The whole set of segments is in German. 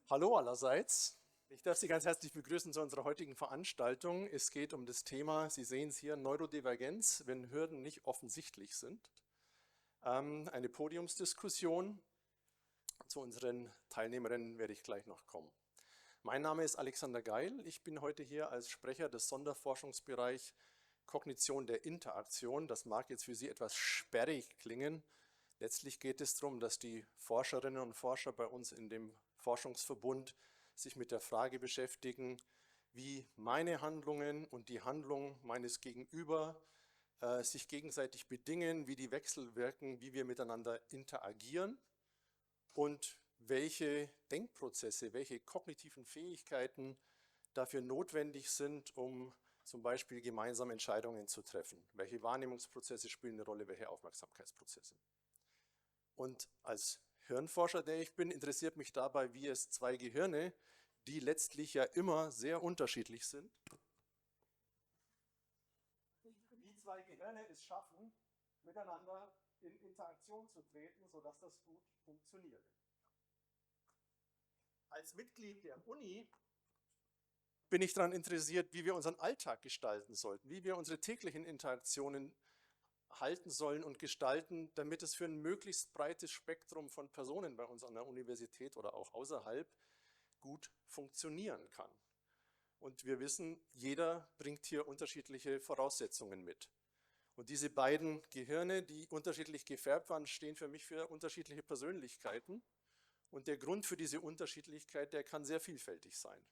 Hallo allerseits. Ich darf Sie ganz herzlich begrüßen zu unserer heutigen Veranstaltung. Es geht um das Thema, Sie sehen es hier, Neurodivergenz, wenn Hürden nicht offensichtlich sind. Eine Podiumsdiskussion. Zu unseren Teilnehmerinnen werde ich gleich noch kommen. Mein Name ist Alexander Geil. Ich bin heute hier als Sprecher des Sonderforschungsbereichs Kognition der Interaktion. Das mag jetzt für Sie etwas sperrig klingen. Letztlich geht es darum, dass die Forscherinnen und Forscher bei uns in dem Forschungsverbund sich mit der Frage beschäftigen, wie meine Handlungen und die Handlung meines Gegenüber sich gegenseitig bedingen, wie die wechselwirken, wie wir miteinander interagieren und welche Denkprozesse, welche kognitiven Fähigkeiten dafür notwendig sind, um zum Beispiel gemeinsam Entscheidungen zu treffen. Welche Wahrnehmungsprozesse spielen eine Rolle, welche Aufmerksamkeitsprozesse. Und als Hirnforscher, der ich bin, interessiert mich dabei, wie es zwei Gehirne, die letztlich ja immer sehr unterschiedlich sind, wie zwei Gehirne es schaffen, miteinander in Interaktion zu treten, sodass das gut funktioniert. Als Mitglied der Uni bin ich daran interessiert, wie wir unseren Alltag gestalten sollten, wie wir unsere täglichen Interaktionen halten sollen und gestalten, damit es für ein möglichst breites Spektrum von Personen bei uns an der Universität oder auch außerhalb gut funktionieren kann. Und wir wissen, jeder bringt hier unterschiedliche Voraussetzungen mit. Und diese beiden Gehirne, die unterschiedlich gefärbt waren, stehen für mich für unterschiedliche Persönlichkeiten. Und der Grund für diese Unterschiedlichkeit, der kann sehr vielfältig sein.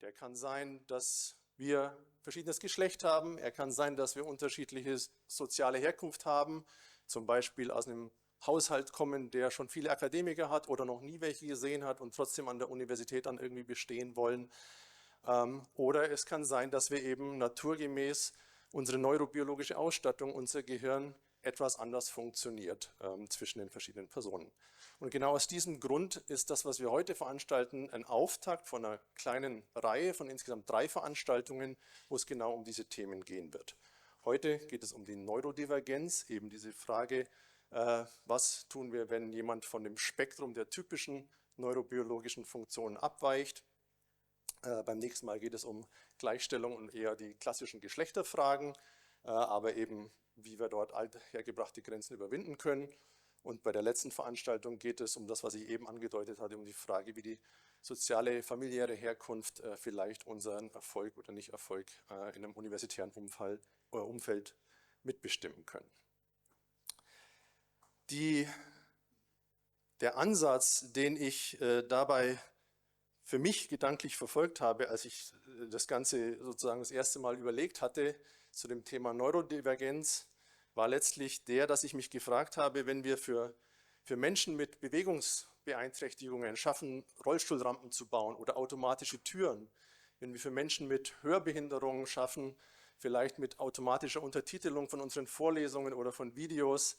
Der kann sein, dass wir verschiedenes Geschlecht haben. Er kann sein, dass wir unterschiedliche soziale Herkunft haben, zum Beispiel aus einem Haushalt kommen, der schon viele Akademiker hat oder noch nie welche gesehen hat und trotzdem an der Universität dann irgendwie bestehen wollen. Oder es kann sein, dass wir eben naturgemäß unsere neurobiologische Ausstattung, unser Gehirn etwas anders funktioniert zwischen den verschiedenen Personen. Und genau aus diesem Grund ist das, was wir heute veranstalten, ein Auftakt von einer kleinen Reihe von insgesamt 3 Veranstaltungen, wo es genau um diese Themen gehen wird. Heute geht es um die Neurodivergenz, eben diese Frage, was tun wir, wenn jemand von dem Spektrum der typischen neurobiologischen Funktionen abweicht. Beim nächsten Mal geht es um Gleichstellung und eher die klassischen Geschlechterfragen, aber eben, wie wir dort althergebrachte Grenzen überwinden können. Und bei der letzten Veranstaltung geht es um das, was ich eben angedeutet hatte, um die Frage, wie die soziale, familiäre Herkunft vielleicht unseren Erfolg oder Nicht-Erfolg in einem universitären Umfeld mitbestimmen können. Der Ansatz, den ich dabei für mich gedanklich verfolgt habe, als ich das Ganze sozusagen das erste Mal überlegt hatte zu dem Thema Neurodivergenz, war letztlich der, dass ich mich gefragt habe, wenn wir für Menschen mit Bewegungsbeeinträchtigungen schaffen, Rollstuhlrampen zu bauen oder automatische Türen, wenn wir für Menschen mit Hörbehinderungen schaffen, vielleicht mit automatischer Untertitelung von unseren Vorlesungen oder von Videos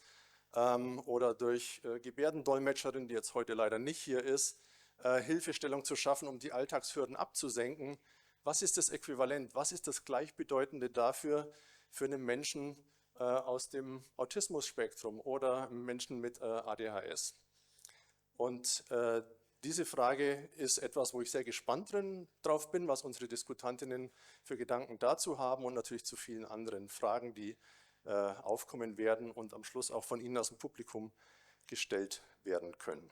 oder durch Gebärdendolmetscherin, die jetzt heute leider nicht hier ist, Hilfestellung zu schaffen, um die Alltagshürden abzusenken. Was ist das Äquivalent? Was ist das Gleichbedeutende dafür für einen Menschen aus dem Autismus-Spektrum oder Menschen mit ADHS? Und diese Frage ist etwas, wo ich sehr gespannt drauf bin, was unsere Diskutantinnen für Gedanken dazu haben und natürlich zu vielen anderen Fragen, die aufkommen werden und am Schluss auch von Ihnen aus dem Publikum gestellt werden können.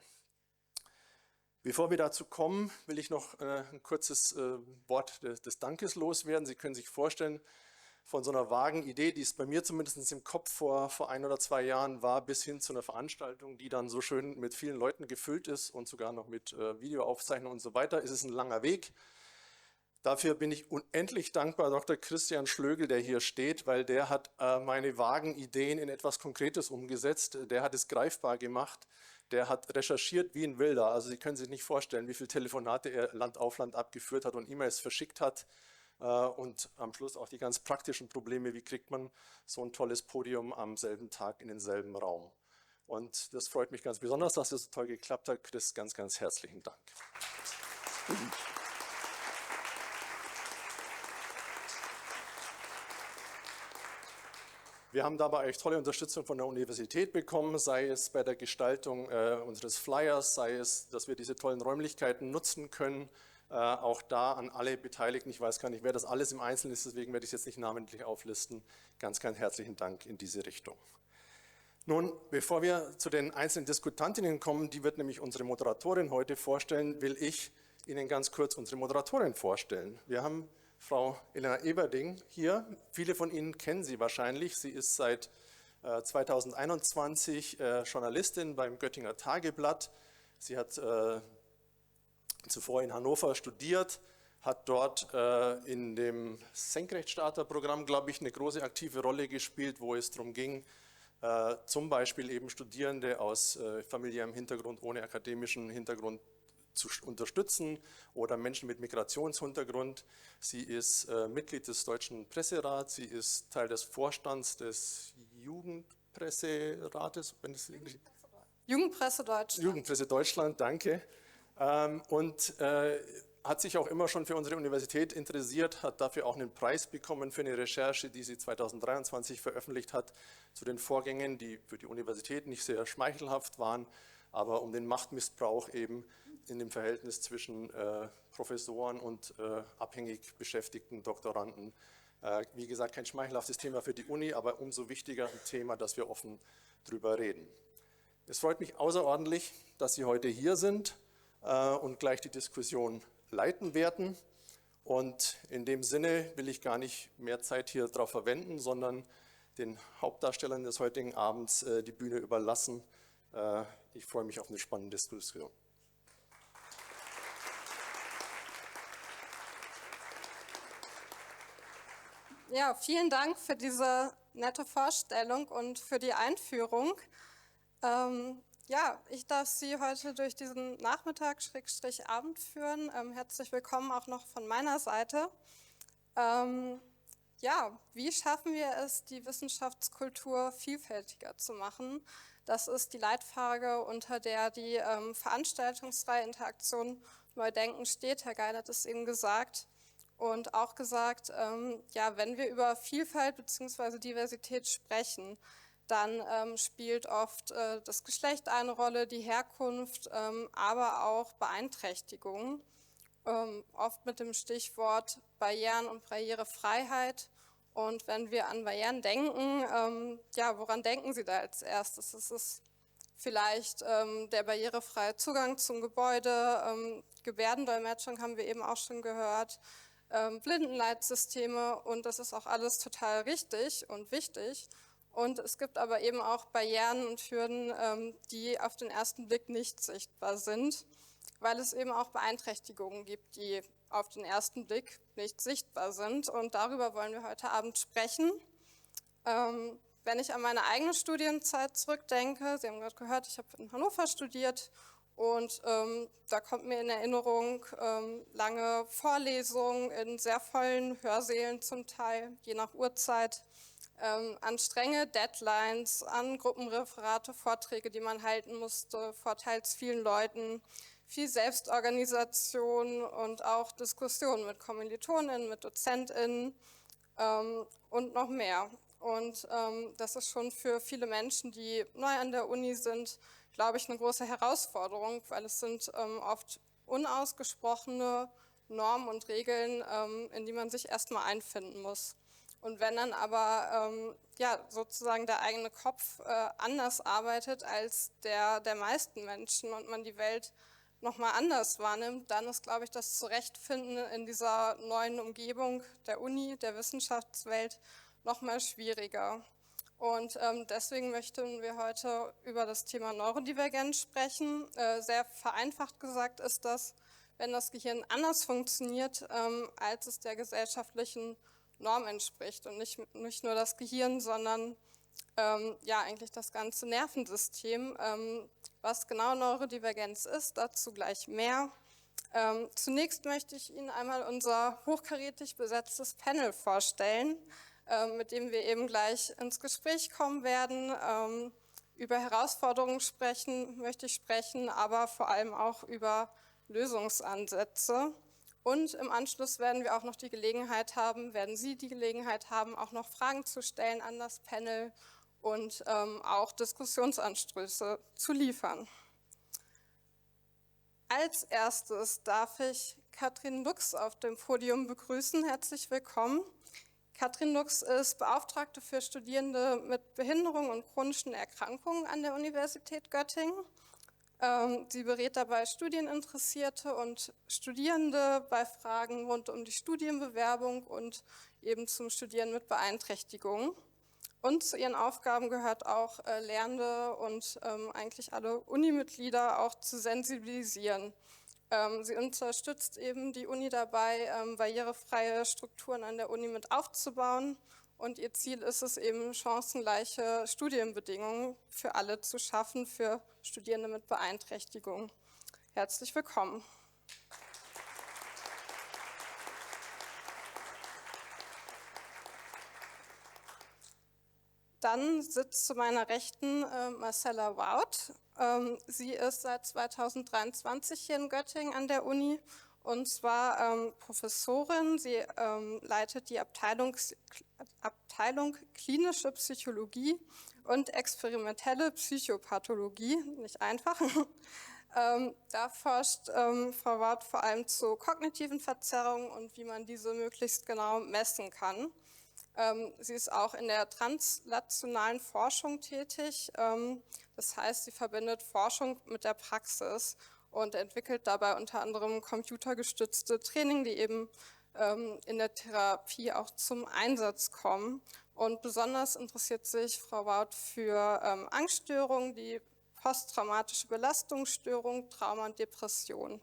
Bevor wir dazu kommen, will ich noch ein kurzes Wort des Dankes loswerden. Sie können sich vorstellen, von so einer vagen Idee, die es bei mir zumindest im Kopf vor 1 oder 2 Jahren war, bis hin zu einer Veranstaltung, die dann so schön mit vielen Leuten gefüllt ist und sogar noch mit Videoaufzeichnungen und so weiter, ist es ein langer Weg. Dafür bin ich unendlich dankbar Dr. Christian Schlögl, der hier steht, weil der hat meine vagen Ideen in etwas Konkretes umgesetzt. Der hat es greifbar gemacht. Der hat recherchiert wie ein Wilder. Also Sie können sich nicht vorstellen, wie viele Telefonate er Land auf Land abgeführt hat und E-Mails verschickt hat. Und am Schluss auch die ganz praktischen Probleme, wie kriegt man so ein tolles Podium am selben Tag in denselben Raum. Und das freut mich ganz besonders, dass es so toll geklappt hat. Chris, ganz, ganz herzlichen Dank. Wir haben dabei eigentlich tolle Unterstützung von der Universität bekommen, sei es bei der Gestaltung unseres Flyers, sei es, dass wir diese tollen Räumlichkeiten nutzen können. Auch da an alle Beteiligten, ich weiß gar nicht, wer das alles im Einzelnen ist, deswegen werde ich es jetzt nicht namentlich auflisten. Ganz, ganz herzlichen Dank in diese Richtung. Nun, bevor wir zu den einzelnen Diskutantinnen kommen, die wird nämlich unsere Moderatorin heute vorstellen, will ich Ihnen ganz kurz unsere Moderatorin vorstellen. Wir haben Frau Elena Everding hier. Viele von Ihnen kennen sie wahrscheinlich. Sie ist seit 2021 Journalistin beim Göttinger Tageblatt. Sie hat zuvor in Hannover studiert, hat dort in dem Senkrechtstarterprogramm, glaube ich, eine große aktive Rolle gespielt, wo es darum ging, zum Beispiel eben Studierende aus familiärem Hintergrund, ohne akademischen Hintergrund zu unterstützen oder Menschen mit Migrationshintergrund. Sie ist Mitglied des Deutschen Presserats, sie ist Teil des Vorstands des Jugendpresserates. Jugendpresse Deutschland. Jugendpresse Deutschland, danke. Und hat sich auch immer schon für unsere Universität interessiert, hat dafür auch einen Preis bekommen für eine Recherche, die sie 2023 veröffentlicht hat, zu den Vorgängen, die für die Universität nicht sehr schmeichelhaft waren, aber um den Machtmissbrauch eben in dem Verhältnis zwischen Professoren und abhängig beschäftigten Doktoranden. Wie gesagt, kein schmeichelhaftes Thema für die Uni, aber umso wichtiger ein Thema, dass wir offen drüber reden. Es freut mich außerordentlich, dass Sie heute hier sind und gleich die Diskussion leiten werden. Und in dem Sinne will ich gar nicht mehr Zeit hier drauf verwenden, sondern den Hauptdarstellern des heutigen Abends die Bühne überlassen. Ich freue mich auf eine spannende Diskussion. Ja, vielen Dank für diese nette Vorstellung und für die Einführung. Ja, ich darf Sie heute durch diesen Nachmittag, Abend führen. Herzlich willkommen auch noch von meiner Seite. Ja, wie schaffen wir es, die Wissenschaftskultur vielfältiger zu machen? Das ist die Leitfrage, unter der die Veranstaltungsreihe Interaktion neu denken steht. Herr Geil hat es eben gesagt. Und auch gesagt, ja, wenn wir über Vielfalt bzw. Diversität sprechen, dann spielt oft das Geschlecht eine Rolle, die Herkunft, aber auch Beeinträchtigungen, oft mit dem Stichwort Barrieren und Barrierefreiheit. Und wenn wir an Barrieren denken, ja, woran denken Sie da als erstes? Ist es vielleicht der barrierefreie Zugang zum Gebäude, Gebärdendolmetschung haben wir eben auch schon gehört, Blindenleitsysteme, und das ist auch alles total richtig und wichtig. Und es gibt aber eben auch Barrieren und Hürden, die auf den ersten Blick nicht sichtbar sind, weil es eben auch Beeinträchtigungen gibt, die auf den ersten Blick nicht sichtbar sind. Und darüber wollen wir heute Abend sprechen. Wenn ich an meine eigene Studienzeit zurückdenke, Sie haben gerade gehört, ich habe in Hannover studiert, und da kommt mir in Erinnerung lange Vorlesungen in sehr vollen Hörsälen zum Teil, je nach Uhrzeit, an strenge Deadlines, an Gruppenreferate, Vorträge, die man halten musste, vor teils vielen Leuten, viel Selbstorganisation und auch Diskussionen mit KommilitonInnen, mit DozentInnen und noch mehr. Und das ist schon für viele Menschen, die neu an der Uni sind, glaube ich, eine große Herausforderung, weil es sind oft unausgesprochene Normen und Regeln, in die man sich erstmal einfinden muss. Und wenn dann aber ja, sozusagen der eigene Kopf anders arbeitet als der meisten Menschen und man die Welt nochmal anders wahrnimmt, dann ist, glaube ich, das Zurechtfinden in dieser neuen Umgebung der Uni, der Wissenschaftswelt, nochmal schwieriger. Und deswegen möchten wir heute über das Thema Neurodivergenz sprechen. Sehr vereinfacht gesagt ist das, wenn das Gehirn anders funktioniert, als es der gesellschaftlichen Norm entspricht. Und nicht nur das Gehirn, sondern ja, eigentlich das ganze Nervensystem. Was genau Neurodivergenz ist, dazu gleich mehr. Zunächst möchte ich Ihnen einmal unser hochkarätig besetztes Panel vorstellen, mit dem wir eben gleich ins Gespräch kommen werden. Über Herausforderungen möchte ich sprechen, aber vor allem auch über Lösungsansätze. Und im Anschluss werden wir auch noch die Gelegenheit haben, werden Sie die Gelegenheit haben, auch noch Fragen zu stellen an das Panel und auch Diskussionsanstöße zu liefern. Als erstes darf ich Katrin Lux auf dem Podium begrüßen. Herzlich willkommen. Katrin Lux ist Beauftragte für Studierende mit Behinderung und chronischen Erkrankungen an der Universität Göttingen. Sie berät dabei Studieninteressierte und Studierende bei Fragen rund um die Studienbewerbung und eben zum Studieren mit Beeinträchtigungen. Und zu ihren Aufgaben gehört auch, Lernende und eigentlich alle Unimitglieder auch zu sensibilisieren. Sie unterstützt eben die Uni dabei, barrierefreie Strukturen an der Uni mit aufzubauen. Und ihr Ziel ist es eben, chancengleiche Studienbedingungen für alle zu schaffen, für Studierende mit Beeinträchtigung. Herzlich willkommen. Dann sitzt zu meiner Rechten Marcella Wout. Sie ist seit 2023 hier in Göttingen an der Uni und zwar Professorin. Sie leitet die Abteilung Klinische Psychologie und experimentelle Psychopathologie, nicht einfach. Da forscht Frau Wout vor allem zu kognitiven Verzerrungen und wie man diese möglichst genau messen kann. Sie ist auch in der translationalen Forschung tätig. Das heißt, sie verbindet Forschung mit der Praxis und entwickelt dabei unter anderem computergestützte Training, die eben in der Therapie auch zum Einsatz kommen. Und besonders interessiert sich Frau Wout für Angststörungen, die posttraumatische Belastungsstörung, Trauma und Depression.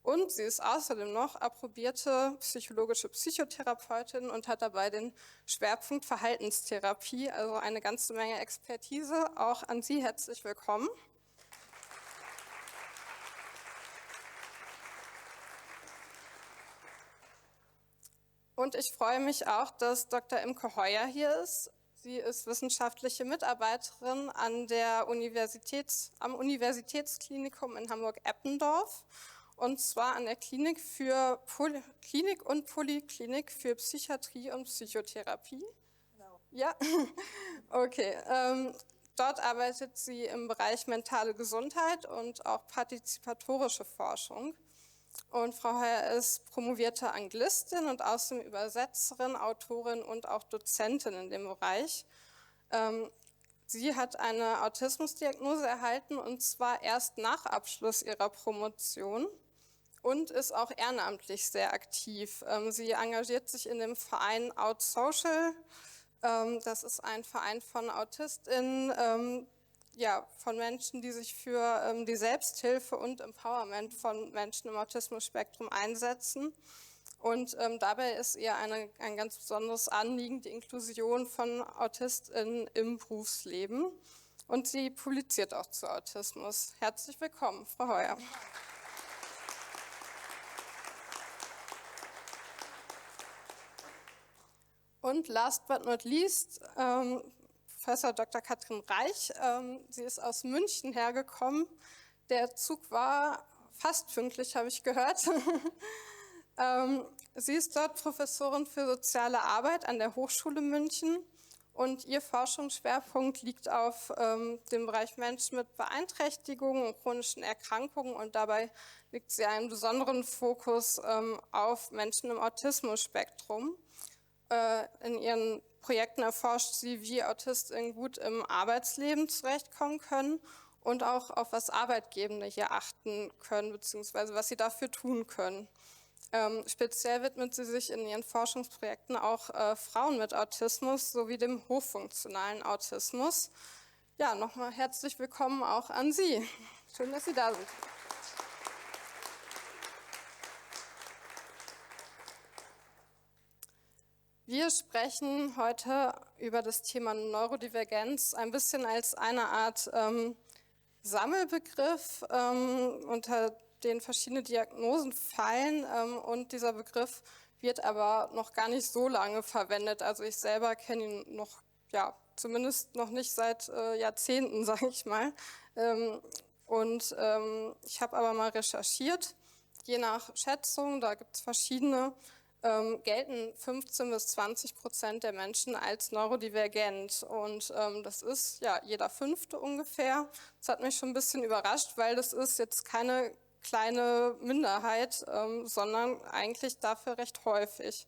Und sie ist außerdem noch approbierte psychologische Psychotherapeutin und hat dabei den Schwerpunkt Verhaltenstherapie, also eine ganze Menge Expertise. Auch an Sie herzlich willkommen. Und ich freue mich auch, dass Dr. Imke Heuer hier ist. Sie ist wissenschaftliche Mitarbeiterin an der am Universitätsklinikum in Hamburg-Eppendorf. Und zwar an der Klinik und Polyklinik für Psychiatrie und Psychotherapie. Genau. Ja, okay. Dort arbeitet sie im Bereich mentale Gesundheit und auch partizipatorische Forschung. Und Frau Heuer ist promovierte Anglistin und außerdem Übersetzerin, Autorin und auch Dozentin in dem Bereich. Sie hat eine Autismusdiagnose erhalten und zwar erst nach Abschluss ihrer Promotion und ist auch ehrenamtlich sehr aktiv. Sie engagiert sich in dem Verein OutSocial. Das ist ein Verein von AutistInnen, von Menschen, die sich für die Selbsthilfe und Empowerment von Menschen im Autismus-Spektrum einsetzen. Und dabei ist ihr ein ganz besonderes Anliegen die Inklusion von AutistInnen im Berufsleben. Und sie publiziert auch zu Autismus. Herzlich willkommen, Frau Heuer. Und last but not least, Professor Dr. Katrin Reich. Sie ist aus München hergekommen. Der Zug war fast pünktlich, habe ich gehört. Sie ist dort Professorin für soziale Arbeit an der Hochschule München und ihr Forschungsschwerpunkt liegt auf dem Bereich Menschen mit Beeinträchtigungen und chronischen Erkrankungen und dabei legt sie einen besonderen Fokus auf Menschen im Autismus-Spektrum. In ihren Projekten erforscht sie, wie AutistInnen gut im Arbeitsleben zurechtkommen können und auch auf was Arbeitgebende hier achten können, beziehungsweise was sie dafür tun können. Speziell widmet sie sich in ihren Forschungsprojekten auch Frauen mit Autismus sowie dem hochfunktionalen Autismus. Ja, nochmal herzlich willkommen auch an Sie. Schön, dass Sie da sind. Wir sprechen heute über das Thema Neurodivergenz ein bisschen als eine Art Sammelbegriff, unter den verschiedene Diagnosen fallen und dieser Begriff wird aber noch gar nicht so lange verwendet. Also ich selber kenne ihn noch, zumindest noch nicht seit Jahrzehnten, sage ich mal. Ich habe aber mal recherchiert Je nach Schätzung, da gibt es verschiedene, gelten 15-20% der Menschen als neurodivergent. Und das ist ja jeder Fünfte ungefähr. Das hat mich schon ein bisschen überrascht, weil das ist jetzt keine kleine Minderheit, sondern eigentlich dafür recht häufig.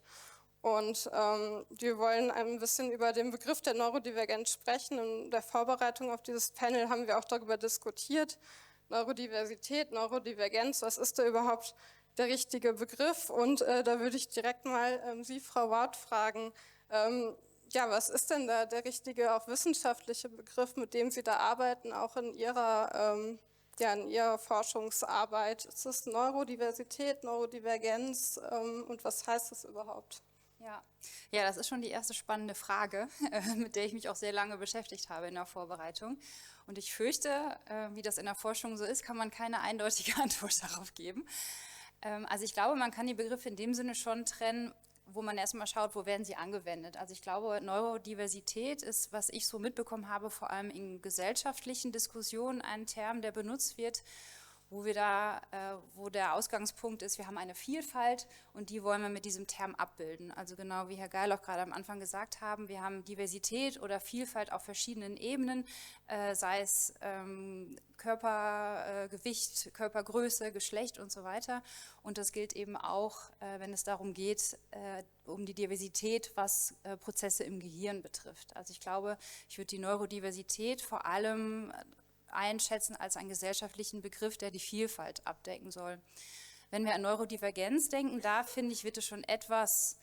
Und wir wollen ein bisschen über den Begriff der Neurodivergenz sprechen. In der Vorbereitung auf dieses Panel haben wir auch darüber diskutiert. Neurodiversität, Neurodivergenz, was ist da überhaupt der richtige Begriff? Und da würde ich direkt mal Sie, Frau Ward, fragen, ja, was ist denn da der richtige, auch wissenschaftliche Begriff, mit dem Sie da arbeiten, auch in Ihrer Forschungsarbeit? Ist es Neurodiversität, Neurodivergenz und was heißt das überhaupt? Ja, das ist schon die erste spannende Frage, mit der ich mich auch sehr lange beschäftigt habe in der Vorbereitung. Und ich fürchte, wie das in der Forschung so ist, kann man keine eindeutige Antwort darauf geben. Also ich glaube, man kann die Begriffe in dem Sinne schon trennen, wo man erstmal schaut, wo werden sie angewendet. Also ich glaube, Neurodiversität ist, was ich so mitbekommen habe, vor allem in gesellschaftlichen Diskussionen ein Term, der benutzt wird, wo der Ausgangspunkt ist, wir haben eine Vielfalt und die wollen wir mit diesem Term abbilden. Also genau wie Herr Geil auch gerade am Anfang gesagt haben, wir haben Diversität oder Vielfalt auf verschiedenen Ebenen, sei es Körpergewicht, Körpergröße, Geschlecht und so weiter. Und das gilt eben auch, wenn es darum geht, um die Diversität, was Prozesse im Gehirn betrifft. Also ich glaube, ich würde die Neurodiversität vor allem einschätzen als einen gesellschaftlichen Begriff, der die Vielfalt abdecken soll. Wenn wir an Neurodivergenz denken, da finde ich, wird es schon etwas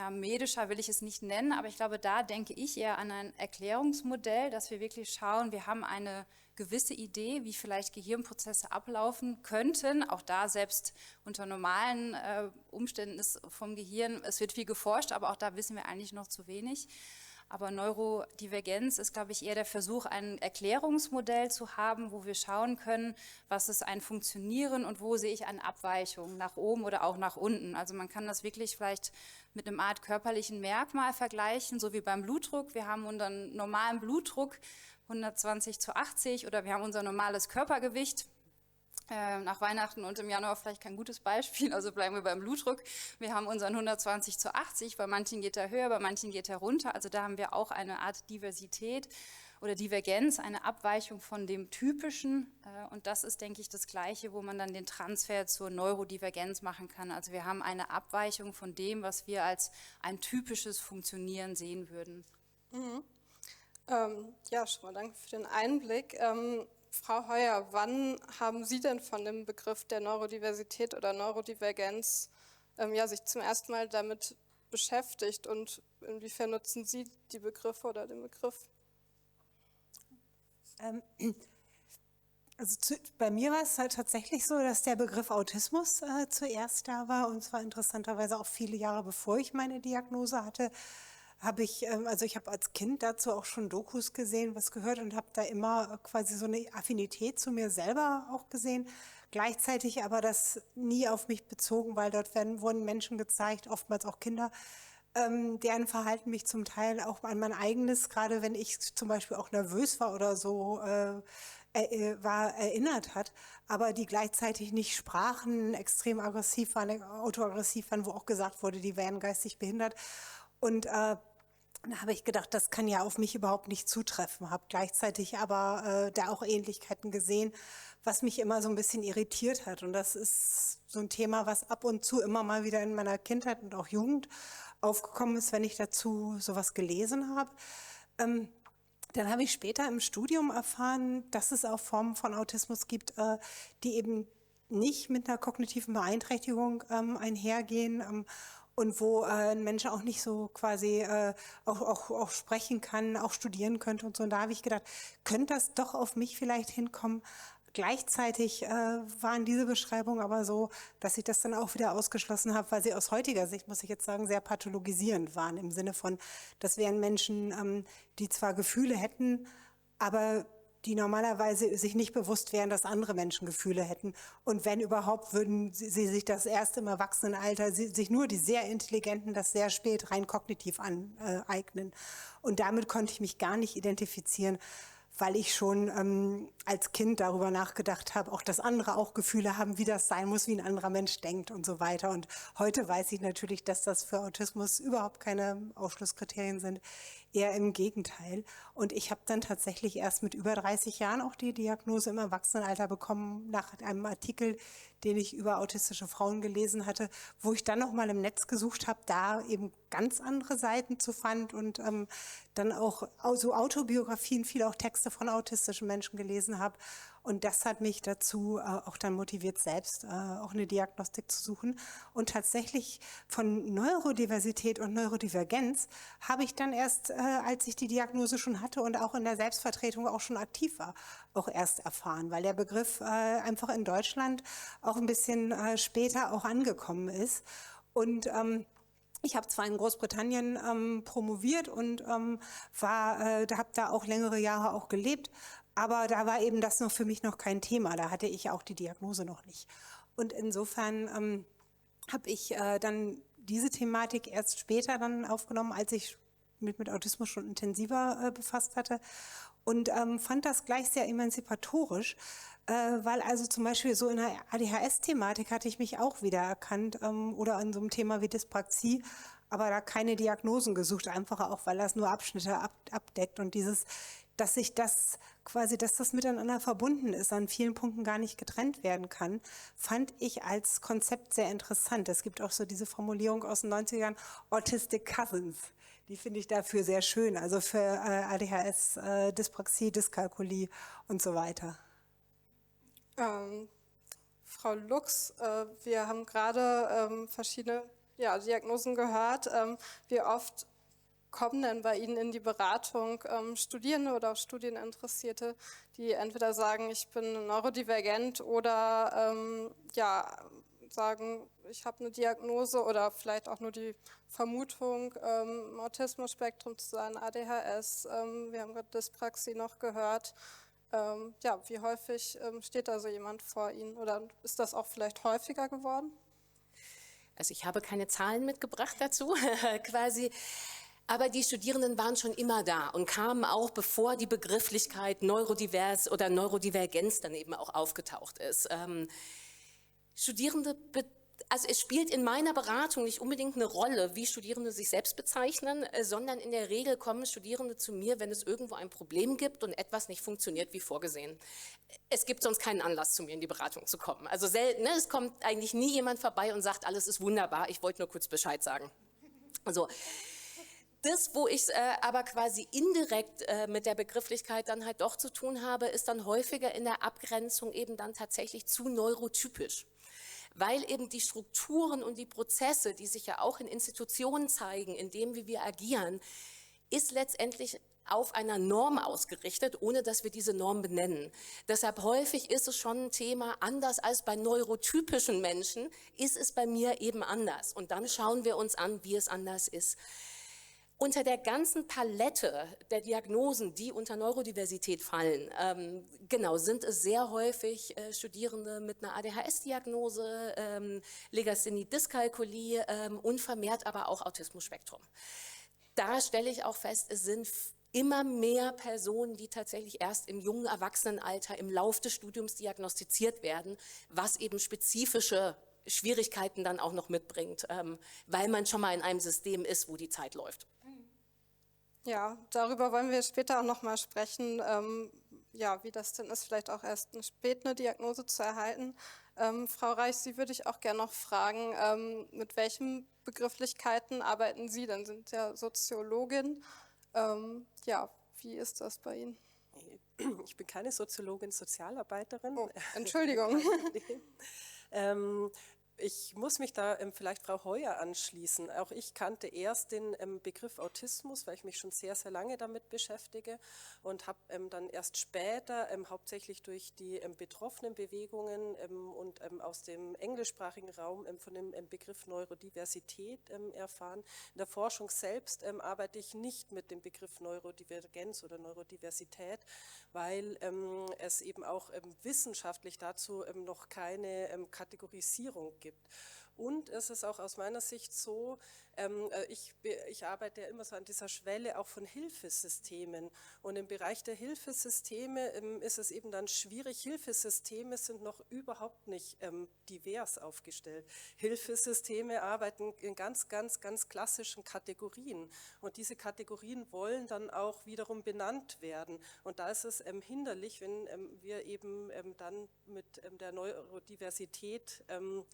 medischer, will ich es nicht nennen, aber ich glaube, da denke ich eher an ein Erklärungsmodell, dass wir wirklich schauen, wir haben eine gewisse Idee, wie vielleicht Gehirnprozesse ablaufen könnten, auch da selbst unter normalen Umständen ist vom Gehirn, es wird viel geforscht, aber auch da wissen wir eigentlich noch zu wenig. Aber Neurodivergenz ist, glaube ich, eher der Versuch, ein Erklärungsmodell zu haben, wo wir schauen können, was ist ein Funktionieren und wo sehe ich eine Abweichung, nach oben oder auch nach unten. Also man kann das wirklich vielleicht mit einem Art körperlichen Merkmal vergleichen, so wie beim Blutdruck. Wir haben unseren normalen Blutdruck 120/80 oder wir haben unser normales Körpergewicht. Nach Weihnachten und im Januar vielleicht kein gutes Beispiel, also bleiben wir beim Blutdruck. Wir haben unseren 120/80, bei manchen geht er höher, bei manchen geht er runter. Also da haben wir auch eine Art Diversität oder Divergenz, eine Abweichung von dem Typischen. Und das ist, denke ich, das Gleiche, wo man dann den Transfer zur Neurodivergenz machen kann. Also wir haben eine Abweichung von dem, was wir als ein typisches Funktionieren sehen würden. Mhm. Ja, schon mal danke für den Einblick. Frau Heuer, wann haben Sie denn von dem Begriff der Neurodiversität oder Neurodivergenz sich zum ersten Mal damit beschäftigt und inwiefern nutzen Sie die Begriffe oder den Begriff? Bei mir war es halt tatsächlich so, dass der Begriff Autismus zuerst da war und zwar interessanterweise auch viele Jahre bevor ich meine Diagnose hatte. Ich habe als Kind dazu auch schon Dokus gesehen, was gehört und habe da immer quasi so eine Affinität zu mir selber auch gesehen. Gleichzeitig aber das nie auf mich bezogen, weil dort wurden Menschen gezeigt, oftmals auch Kinder, deren Verhalten mich zum Teil auch an mein eigenes, gerade wenn ich zum Beispiel auch nervös war oder so, erinnert hat, aber die gleichzeitig nicht sprachen, extrem aggressiv waren, autoaggressiv waren, wo auch gesagt wurde, die wären geistig behindert. Und da habe ich gedacht, das kann ja auf mich überhaupt nicht zutreffen, habe gleichzeitig aber da auch Ähnlichkeiten gesehen, was mich immer so ein bisschen irritiert hat. Und das ist so ein Thema, was ab und zu immer mal wieder in meiner Kindheit und auch Jugend aufgekommen ist, wenn ich dazu sowas gelesen habe. Dann habe ich später im Studium erfahren, dass es auch Formen von Autismus gibt, die eben nicht mit einer kognitiven Beeinträchtigung einhergehen und wo ein Mensch auch nicht so quasi auch sprechen kann, auch studieren könnte und so. Und da habe ich gedacht, könnte das doch auf mich vielleicht hinkommen? Gleichzeitig waren diese Beschreibungen aber so, dass ich das dann auch wieder ausgeschlossen habe, weil sie aus heutiger Sicht, muss ich jetzt sagen, sehr pathologisierend waren. Im Sinne von, das wären Menschen, die zwar Gefühle hätten, aber die normalerweise sich nicht bewusst wären, dass andere Menschen Gefühle hätten. Und wenn überhaupt, würden sie sich das erst im Erwachsenenalter, sich nur die sehr Intelligenten das sehr spät rein kognitiv aneignen. Und damit konnte ich mich gar nicht identifizieren, weil ich schon als Kind darüber nachgedacht habe, auch dass andere auch Gefühle haben, wie das sein muss, wie ein anderer Mensch denkt und so weiter. Und heute weiß ich natürlich, dass das für Autismus überhaupt keine Ausschlusskriterien sind, eher im Gegenteil. Und ich habe dann tatsächlich erst mit über 30 Jahren auch die Diagnose im Erwachsenenalter bekommen, nach einem Artikel, den ich über autistische Frauen gelesen hatte, wo ich dann noch mal im Netz gesucht habe, da eben ganz andere Seiten zu fand und dann auch so Autobiografien, viele auch Texte von autistischen Menschen gelesen habe. Und das hat mich dazu auch dann motiviert, selbst auch eine Diagnostik zu suchen. Und tatsächlich von Neurodiversität und Neurodivergenz habe ich dann erst, als ich die Diagnose schon hatte und auch in der Selbstvertretung auch schon aktiv war, auch erst erfahren, weil der Begriff einfach in Deutschland auch ein bisschen später auch angekommen ist. Und ich habe zwar in Großbritannien promoviert und habe da auch längere Jahre auch gelebt, aber da war eben das noch für mich noch kein Thema. Da hatte ich auch die Diagnose noch nicht. Und insofern habe ich dann diese Thematik erst später dann aufgenommen, als ich mit Autismus schon intensiver befasst hatte und fand das gleich sehr emanzipatorisch, weil also zum Beispiel so in der ADHS-Thematik hatte ich mich auch wiedererkannt oder an so einem Thema wie Dyspraxie, aber da keine Diagnosen gesucht, einfach auch, weil das nur Abschnitte abdeckt und dass das miteinander verbunden ist, an vielen Punkten gar nicht getrennt werden kann, fand ich als Konzept sehr interessant. Es gibt auch so diese Formulierung aus den 90ern, Autistic Cousins. Die finde ich dafür sehr schön, also für ADHS, Dyspraxie, Dyskalkulie und so weiter. Frau Lux, wir haben gerade verschiedene Diagnosen gehört. Wie oft kommen denn bei Ihnen in die Beratung Studierende oder auch Studieninteressierte, die entweder sagen, ich bin neurodivergent oder sagen, ich habe eine Diagnose oder vielleicht auch nur die Vermutung, im Autismus-Spektrum zu sein, ADHS, wir haben gerade Dyspraxie noch gehört. Wie häufig steht da so jemand vor Ihnen oder ist das auch vielleicht häufiger geworden? Also ich habe keine Zahlen mitgebracht dazu, quasi. Aber die Studierenden waren schon immer da und kamen auch, bevor die Begrifflichkeit neurodivers oder Neurodivergenz dann eben auch aufgetaucht ist. Also es spielt in meiner Beratung nicht unbedingt eine Rolle, wie Studierende sich selbst bezeichnen, sondern in der Regel kommen Studierende zu mir, wenn es irgendwo ein Problem gibt und etwas nicht funktioniert wie vorgesehen. Es gibt sonst keinen Anlass, zu mir in die Beratung zu kommen. Also selten, ne? Es kommt eigentlich nie jemand vorbei und sagt, alles ist wunderbar, ich wollte nur kurz Bescheid sagen. Also das, wo ich aber quasi indirekt mit der Begrifflichkeit dann halt doch zu tun habe, ist dann häufiger in der Abgrenzung eben dann tatsächlich zu neurotypisch. Weil eben die Strukturen und die Prozesse, die sich ja auch in Institutionen zeigen, in dem, wie wir agieren, ist letztendlich auf einer Norm ausgerichtet, ohne dass wir diese Norm benennen. Deshalb häufig ist es schon ein Thema, anders als bei neurotypischen Menschen, ist es bei mir eben anders. Und dann schauen wir uns an, wie es anders ist. Unter der ganzen Palette der Diagnosen, die unter Neurodiversität fallen, sind es sehr häufig Studierende mit einer ADHS-Diagnose, Legasthenie, Dyskalkulie und vermehrt aber auch Autismus-Spektrum. Da stelle ich auch fest, es sind immer mehr Personen, die tatsächlich erst im jungen Erwachsenenalter im Lauf des Studiums diagnostiziert werden, was eben spezifische Schwierigkeiten dann auch noch mitbringt, weil man schon mal in einem System ist, wo die Zeit läuft. Ja, darüber wollen wir später auch noch mal sprechen, wie das denn ist, vielleicht auch erst spät eine Diagnose zu erhalten. Frau Reich, Sie würde ich auch gerne noch fragen, mit welchen Begrifflichkeiten arbeiten Sie denn? Sie sind ja Soziologin. Wie ist das bei Ihnen? Ich bin keine Soziologin, Sozialarbeiterin. Oh, Entschuldigung. Ich muss mich da vielleicht Frau Heuer anschließen. Auch ich kannte erst den Begriff Autismus, weil ich mich schon sehr, sehr lange damit beschäftige und habe dann erst später hauptsächlich durch die betroffenen Bewegungen und aus dem englischsprachigen Raum von dem Begriff Neurodiversität erfahren. In der Forschung selbst arbeite ich nicht mit dem Begriff Neurodivergenz oder Neurodiversität, weil es eben auch wissenschaftlich dazu noch keine Kategorisierung gibt. Und es ist auch aus meiner Sicht so, ich arbeite ja immer so an dieser Schwelle auch von Hilfesystemen. Und im Bereich der Hilfesysteme ist es eben dann schwierig. Hilfesysteme sind noch überhaupt nicht divers aufgestellt. Hilfesysteme arbeiten in ganz klassischen Kategorien. Und diese Kategorien wollen dann auch wiederum benannt werden. Und da ist es hinderlich, wenn wir eben dann mit der Neurodiversität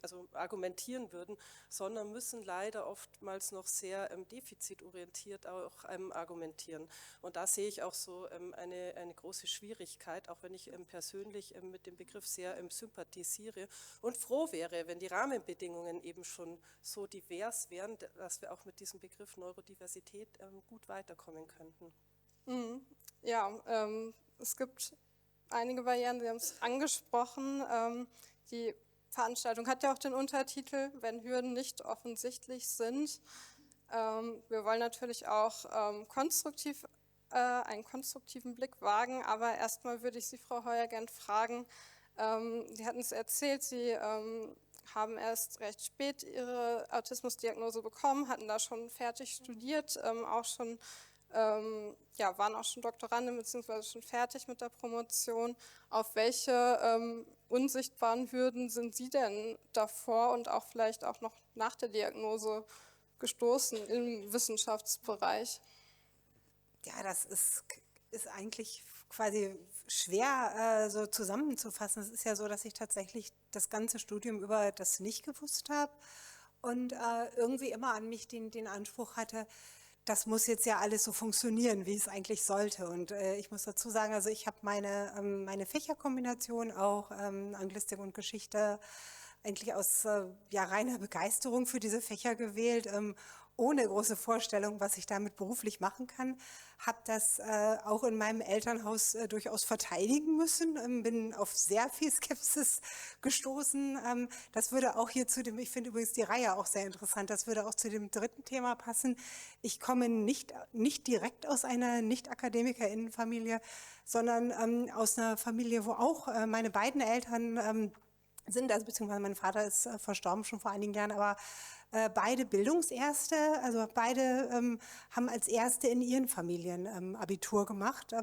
also argumentieren würden, sondern müssen leider oftmals noch sehr defizitorientiert auch argumentieren. Und da sehe ich auch so eine große Schwierigkeit, auch wenn ich persönlich mit dem Begriff sehr sympathisiere und froh wäre, wenn die Rahmenbedingungen eben schon so divers wären, dass wir auch mit diesem Begriff Neurodiversität gut weiterkommen könnten. Ja, es gibt einige Barrieren, Sie haben es angesprochen. Die Veranstaltung hat ja auch den Untertitel, wenn Hürden nicht offensichtlich sind. Wir wollen natürlich auch einen konstruktiven Blick wagen, aber erstmal würde ich Sie, Frau Heuer, gern fragen, Sie hatten es erzählt, Sie haben erst recht spät Ihre Autismusdiagnose bekommen, hatten da schon fertig studiert, auch schon waren auch schon Doktorandin bzw. schon fertig mit der Promotion. Auf welche unsichtbaren Hürden sind Sie denn davor und auch vielleicht auch noch nach der Diagnose gestoßen im Wissenschaftsbereich? Ja, das ist eigentlich quasi schwer so zusammenzufassen. Es ist ja so, dass ich tatsächlich das ganze Studium über das nicht gewusst habe und irgendwie immer an mich den Anspruch hatte, das muss jetzt ja alles so funktionieren, wie es eigentlich sollte. Und ich muss dazu sagen, also ich habe meine Fächerkombination auch Anglistik und Geschichte eigentlich aus reiner Begeisterung für diese Fächer gewählt, ohne große Vorstellung, was ich damit beruflich machen kann. Habe das auch in meinem Elternhaus durchaus verteidigen müssen, bin auf sehr viel Skepsis gestoßen. Das würde auch hier ich finde übrigens die Reihe auch sehr interessant, das würde auch zu dem dritten Thema passen. Ich komme nicht direkt aus einer Nicht-AkademikerInnenfamilie, sondern aus einer Familie, wo auch meine beiden Eltern sind, also beziehungsweise mein Vater ist verstorben schon vor einigen Jahren, aber beide Bildungsärzte, also beide haben als Erste in ihren Familien Abitur gemacht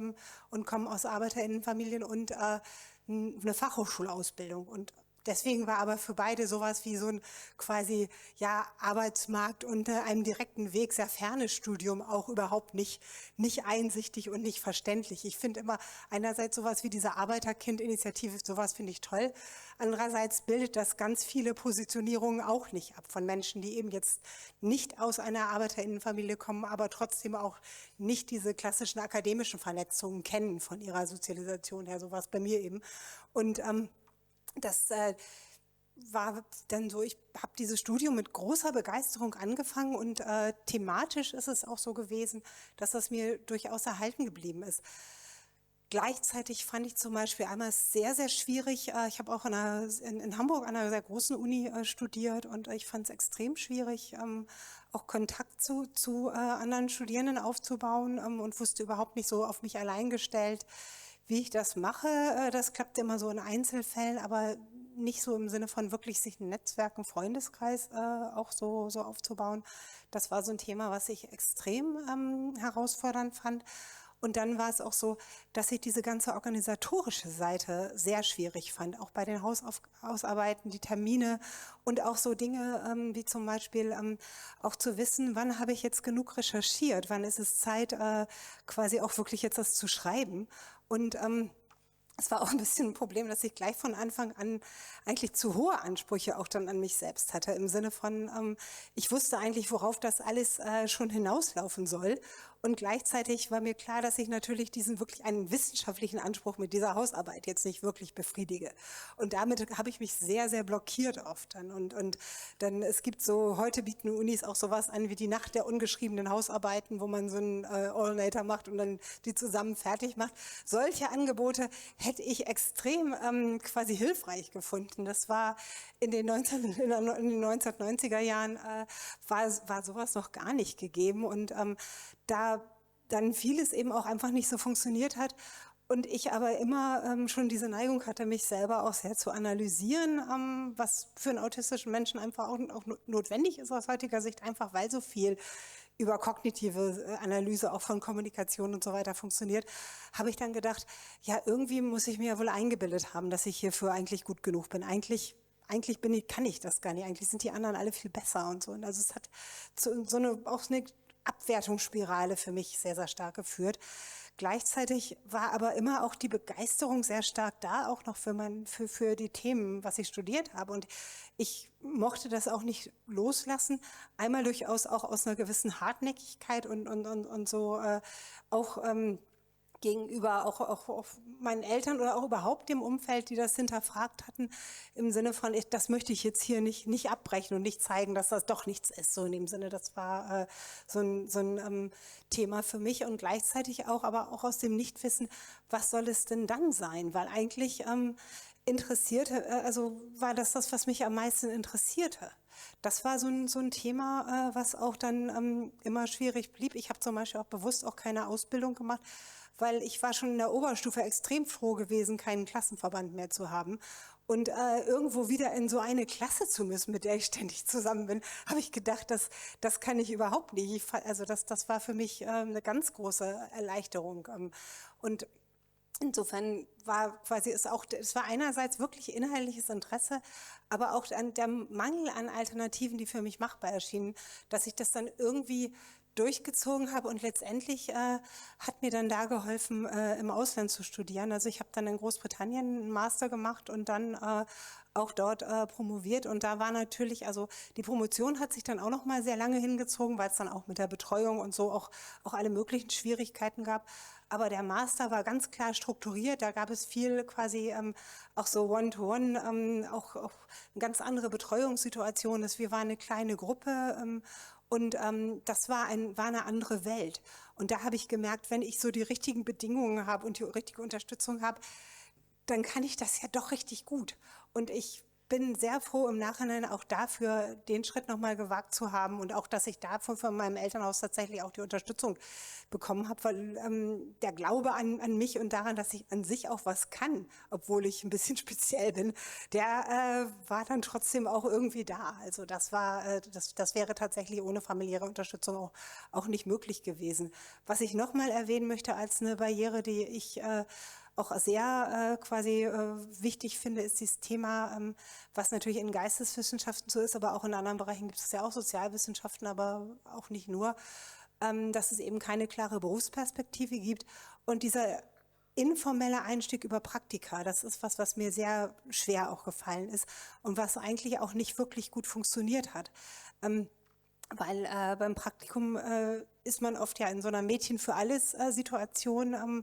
und kommen aus ArbeiterInnenfamilien und eine Fachhochschulausbildung. Und deswegen war aber für beide sowas wie so ein quasi Arbeitsmarkt und einem direkten Weg sehr fernes Studium auch überhaupt nicht einsichtig und nicht verständlich. Ich finde immer einerseits sowas wie diese Arbeiterkind-Initiative, sowas finde ich toll. Andererseits bildet das ganz viele Positionierungen auch nicht ab von Menschen, die eben jetzt nicht aus einer ArbeiterInnenfamilie kommen, aber trotzdem auch nicht diese klassischen akademischen Vernetzungen kennen von ihrer Sozialisation her, sowas bei mir eben. Und das war dann so, ich habe dieses Studium mit großer Begeisterung angefangen und thematisch ist es auch so gewesen, dass das mir durchaus erhalten geblieben ist. Gleichzeitig fand ich zum Beispiel einmal sehr, sehr schwierig, ich habe auch in Hamburg an einer sehr großen Uni studiert und ich fand es extrem schwierig, auch Kontakt zu anderen Studierenden aufzubauen und wusste überhaupt nicht so auf mich allein gestellt, wie ich das mache. Das klappt immer so in Einzelfällen, aber nicht so im Sinne von wirklich sich ein Netzwerk, einen Freundeskreis auch so aufzubauen. Das war so ein Thema, was ich extrem herausfordernd fand. Und dann war es auch so, dass ich diese ganze organisatorische Seite sehr schwierig fand, auch bei den Hausarbeiten, die Termine und auch so Dinge wie zum Beispiel auch zu wissen, wann habe ich jetzt genug recherchiert, wann ist es Zeit, quasi auch wirklich jetzt das zu schreiben. Und es war auch ein bisschen ein Problem, dass ich gleich von Anfang an eigentlich zu hohe Ansprüche auch dann an mich selbst hatte, im Sinne von, ich wusste eigentlich, worauf das alles schon hinauslaufen soll. Und gleichzeitig war mir klar, dass ich natürlich diesen wirklich einen wissenschaftlichen Anspruch mit dieser Hausarbeit jetzt nicht wirklich befriedige. Und damit habe ich mich sehr, sehr blockiert oft dann. Und dann, es gibt so, heute bieten Unis auch sowas an wie die Nacht der ungeschriebenen Hausarbeiten, wo man so einen All-Nighter macht und dann die zusammen fertig macht. Solche Angebote hätte ich extrem quasi hilfreich gefunden. Das war in den 1990er Jahren war sowas noch gar nicht gegeben und da dann vieles eben auch einfach nicht so funktioniert hat Und ich aber immer schon diese Neigung hatte, mich selber auch sehr zu analysieren, was für einen autistischen Menschen einfach auch notwendig ist aus heutiger Sicht, einfach weil so viel über kognitive Analyse auch von Kommunikation und so weiter funktioniert, habe ich dann gedacht, ja, irgendwie muss ich mir ja wohl eingebildet haben, dass ich hierfür eigentlich gut genug bin. Eigentlich kann ich das gar nicht. Eigentlich sind die anderen alle viel besser und so. Und also es hat auch eine Abwertungsspirale für mich sehr, sehr stark geführt. Gleichzeitig war aber immer auch die Begeisterung sehr stark da, auch noch für die Themen, was ich studiert habe. Und ich mochte das auch nicht loslassen. Einmal durchaus auch aus einer gewissen Hartnäckigkeit und so auch gegenüber auch meinen Eltern oder auch überhaupt dem Umfeld, die das hinterfragt hatten, im Sinne von, das möchte ich jetzt hier nicht abbrechen und nicht zeigen, dass das doch nichts ist. So in dem Sinne, das war so ein Thema für mich und gleichzeitig auch, aber auch aus dem Nichtwissen, was soll es denn dann sein? Weil eigentlich war das, was mich am meisten interessierte. Das war so ein Thema, was auch dann immer schwierig blieb. Ich habe zum Beispiel auch bewusst auch keine Ausbildung gemacht, weil ich war schon in der Oberstufe extrem froh gewesen, keinen Klassenverband mehr zu haben. Und irgendwo wieder in so eine Klasse zu müssen, mit der ich ständig zusammen bin, habe ich gedacht, das kann ich überhaupt nicht. Das war für mich eine ganz große Erleichterung. Und insofern es war einerseits wirklich inhaltliches Interesse, aber auch der Mangel an Alternativen, die für mich machbar erschienen, dass ich das dann irgendwie durchgezogen habe und letztendlich hat mir dann da geholfen, im Ausland zu studieren. Also ich habe dann in Großbritannien einen Master gemacht und dann auch dort promoviert und da war natürlich, also die Promotion hat sich dann auch noch mal sehr lange hingezogen, weil es dann auch mit der Betreuung und so auch alle möglichen Schwierigkeiten gab. Aber der Master war ganz klar strukturiert, da gab es viel quasi auch so One-to-One, auch eine ganz andere Betreuungssituation. Wir waren eine kleine Gruppe und das war eine andere Welt. Und da habe ich gemerkt, wenn ich so die richtigen Bedingungen habe und die richtige Unterstützung habe, dann kann ich das ja doch richtig gut. Und ich bin sehr froh im Nachhinein auch dafür, den Schritt nochmal gewagt zu haben und auch, dass ich davon von meinem Elternhaus tatsächlich auch die Unterstützung bekommen habe, weil der Glaube an mich und daran, dass ich an sich auch was kann, obwohl ich ein bisschen speziell bin, der war dann trotzdem auch irgendwie da. Also das wäre tatsächlich ohne familiäre Unterstützung auch nicht möglich gewesen. Was ich nochmal erwähnen möchte als eine Barriere, die ich auch sehr wichtig finde, ist dieses Thema, was natürlich in Geisteswissenschaften so ist, aber auch in anderen Bereichen gibt es ja auch Sozialwissenschaften, aber auch nicht nur, dass es eben keine klare Berufsperspektive gibt. Und dieser informelle Einstieg über Praktika, das ist was mir sehr schwer auch gefallen ist und was eigentlich auch nicht wirklich gut funktioniert hat. Weil beim Praktikum ist man oft ja in so einer Mädchen-für-alles-Situation,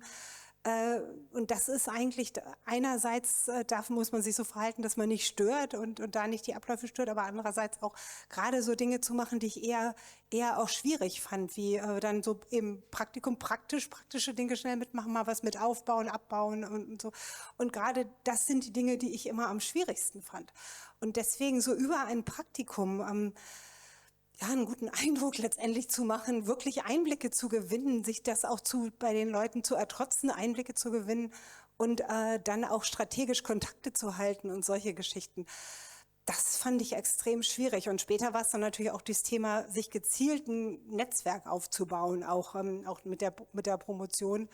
und das ist eigentlich, einerseits muss man sich so verhalten, dass man nicht stört und da nicht die Abläufe stört, aber andererseits auch gerade so Dinge zu machen, die ich eher auch schwierig fand, wie dann so im Praktikum praktische Dinge schnell mitmachen, mal was mit aufbauen, abbauen und so. Und gerade das sind die Dinge, die ich immer am schwierigsten fand. Und deswegen so über ein Praktikum einen guten Eindruck letztendlich zu machen, wirklich Einblicke zu gewinnen, sich das auch bei den Leuten zu ertrotzen, Einblicke zu gewinnen und dann auch strategisch Kontakte zu halten und solche Geschichten. Das fand ich extrem schwierig. Und später war es dann natürlich auch das Thema, sich gezielt ein Netzwerk aufzubauen, auch mit der Promotion.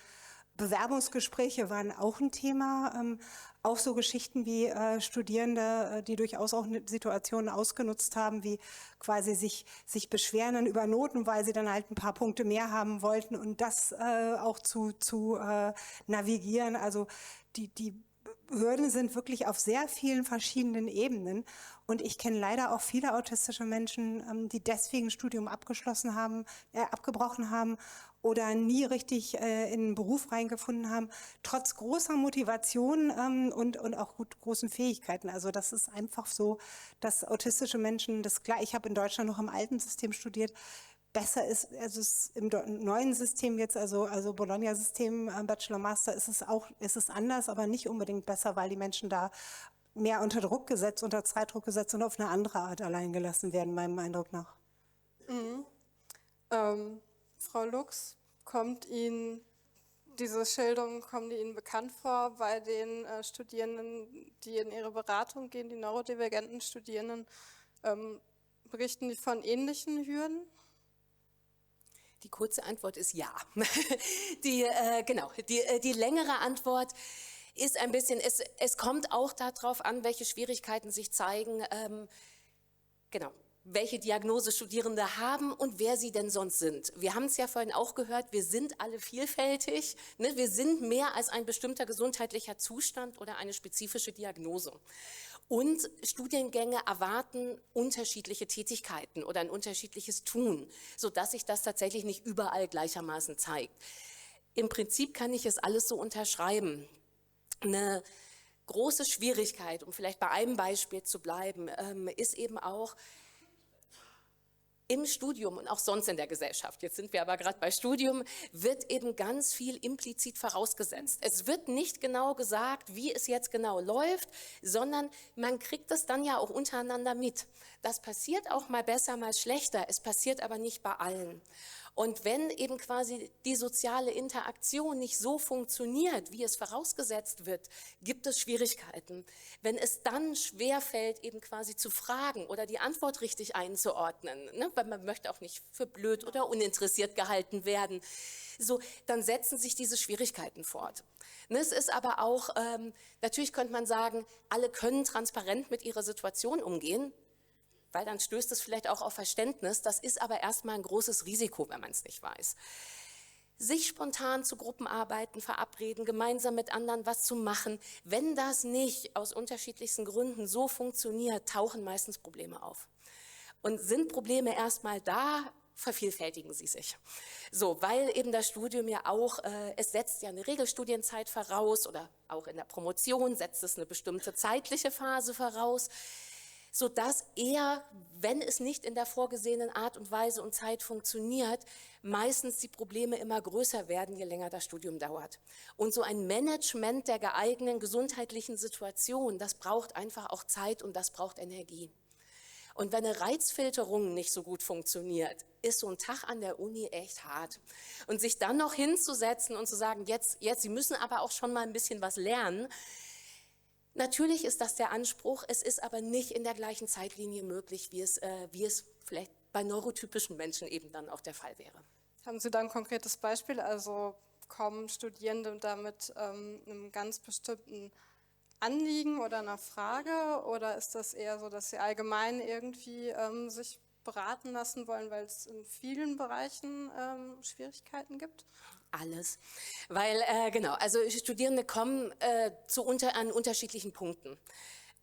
Bewerbungsgespräche waren auch ein Thema, auch so Geschichten wie Studierende, die durchaus auch Situationen ausgenutzt haben, wie quasi sich beschweren dann über Noten, weil sie dann halt ein paar Punkte mehr haben wollten und das auch zu navigieren. Also die Hürden sind wirklich auf sehr vielen verschiedenen Ebenen und ich kenne leider auch viele autistische Menschen, die deswegen Studium abgebrochen haben oder nie richtig in einen Beruf reingefunden haben, trotz großer Motivation und auch großen Fähigkeiten. Also das ist einfach so, dass autistische Menschen, ich habe in Deutschland noch im alten System studiert, besser ist, also im neuen System jetzt, also Bologna-System, Bachelor, Master, ist es anders, aber nicht unbedingt besser, weil die Menschen da mehr unter Druck gesetzt, unter Zeitdruck gesetzt und auf eine andere Art allein gelassen werden, meinem Eindruck nach. Mhm. Frau Lux, kommt Ihnen diese Schilderungen, kommen die Ihnen bekannt vor bei den Studierenden, die in ihre Beratung gehen, die neurodivergenten Studierenden? Berichten die von ähnlichen Hürden? Die kurze Antwort ist ja. Die längere Antwort ist ein bisschen, es kommt auch darauf an, welche Schwierigkeiten sich zeigen, welche Diagnose Studierende haben und wer sie denn sonst sind. Wir haben es ja vorhin auch gehört, wir sind alle vielfältig, ne? Wir sind mehr als ein bestimmter gesundheitlicher Zustand oder eine spezifische Diagnose. Und Studiengänge erwarten unterschiedliche Tätigkeiten oder ein unterschiedliches Tun, sodass sich das tatsächlich nicht überall gleichermaßen zeigt. Im Prinzip kann ich es alles so unterschreiben. Eine große Schwierigkeit, um vielleicht bei einem Beispiel zu bleiben, ist eben auch, im Studium und auch sonst in der Gesellschaft, jetzt sind wir aber gerade bei Studium, wird eben ganz viel implizit vorausgesetzt. Es wird nicht genau gesagt, wie es jetzt genau läuft, sondern man kriegt es dann ja auch untereinander mit. Das passiert auch mal besser, mal schlechter, es passiert aber nicht bei allen. Und wenn eben quasi die soziale Interaktion nicht so funktioniert, wie es vorausgesetzt wird, gibt es Schwierigkeiten. Wenn es dann schwerfällt, eben quasi zu fragen oder die Antwort richtig einzuordnen, ne, weil man möchte auch nicht für blöd oder uninteressiert gehalten werden, so, dann setzen sich diese Schwierigkeiten fort. Ne, es ist aber auch, natürlich könnte man sagen, alle können transparent mit ihrer Situation umgehen, weil dann stößt es vielleicht auch auf Verständnis. Das ist aber erstmal ein großes Risiko, wenn man es nicht weiß. Sich spontan zu Gruppenarbeiten verabreden, gemeinsam mit anderen was zu machen, wenn das nicht aus unterschiedlichsten Gründen so funktioniert, tauchen meistens Probleme auf. Und sind Probleme erstmal da, vervielfältigen sie sich. So, weil eben das Studium ja auch, es setzt ja eine Regelstudienzeit voraus oder auch in der Promotion setzt es eine bestimmte zeitliche Phase voraus, sodass eher, wenn es nicht in der vorgesehenen Art und Weise und Zeit funktioniert, meistens die Probleme immer größer werden, je länger das Studium dauert. Und so ein Management der geeigneten gesundheitlichen Situation, das braucht einfach auch Zeit und das braucht Energie. Und wenn eine Reizfilterung nicht so gut funktioniert, ist so ein Tag an der Uni echt hart. Und sich dann noch hinzusetzen und zu sagen, jetzt, Sie müssen aber auch schon mal ein bisschen was lernen. Natürlich ist das der Anspruch, es ist aber nicht in der gleichen Zeitlinie möglich, wie es vielleicht bei neurotypischen Menschen eben dann auch der Fall wäre. Haben Sie da ein konkretes Beispiel? Also kommen Studierende da mit einem ganz bestimmten Anliegen oder einer Frage, oder ist das eher so, dass Sie allgemein irgendwie sich beraten lassen wollen, weil es in vielen Bereichen Schwierigkeiten gibt? Alles, weil also Studierende kommen an unterschiedlichen Punkten.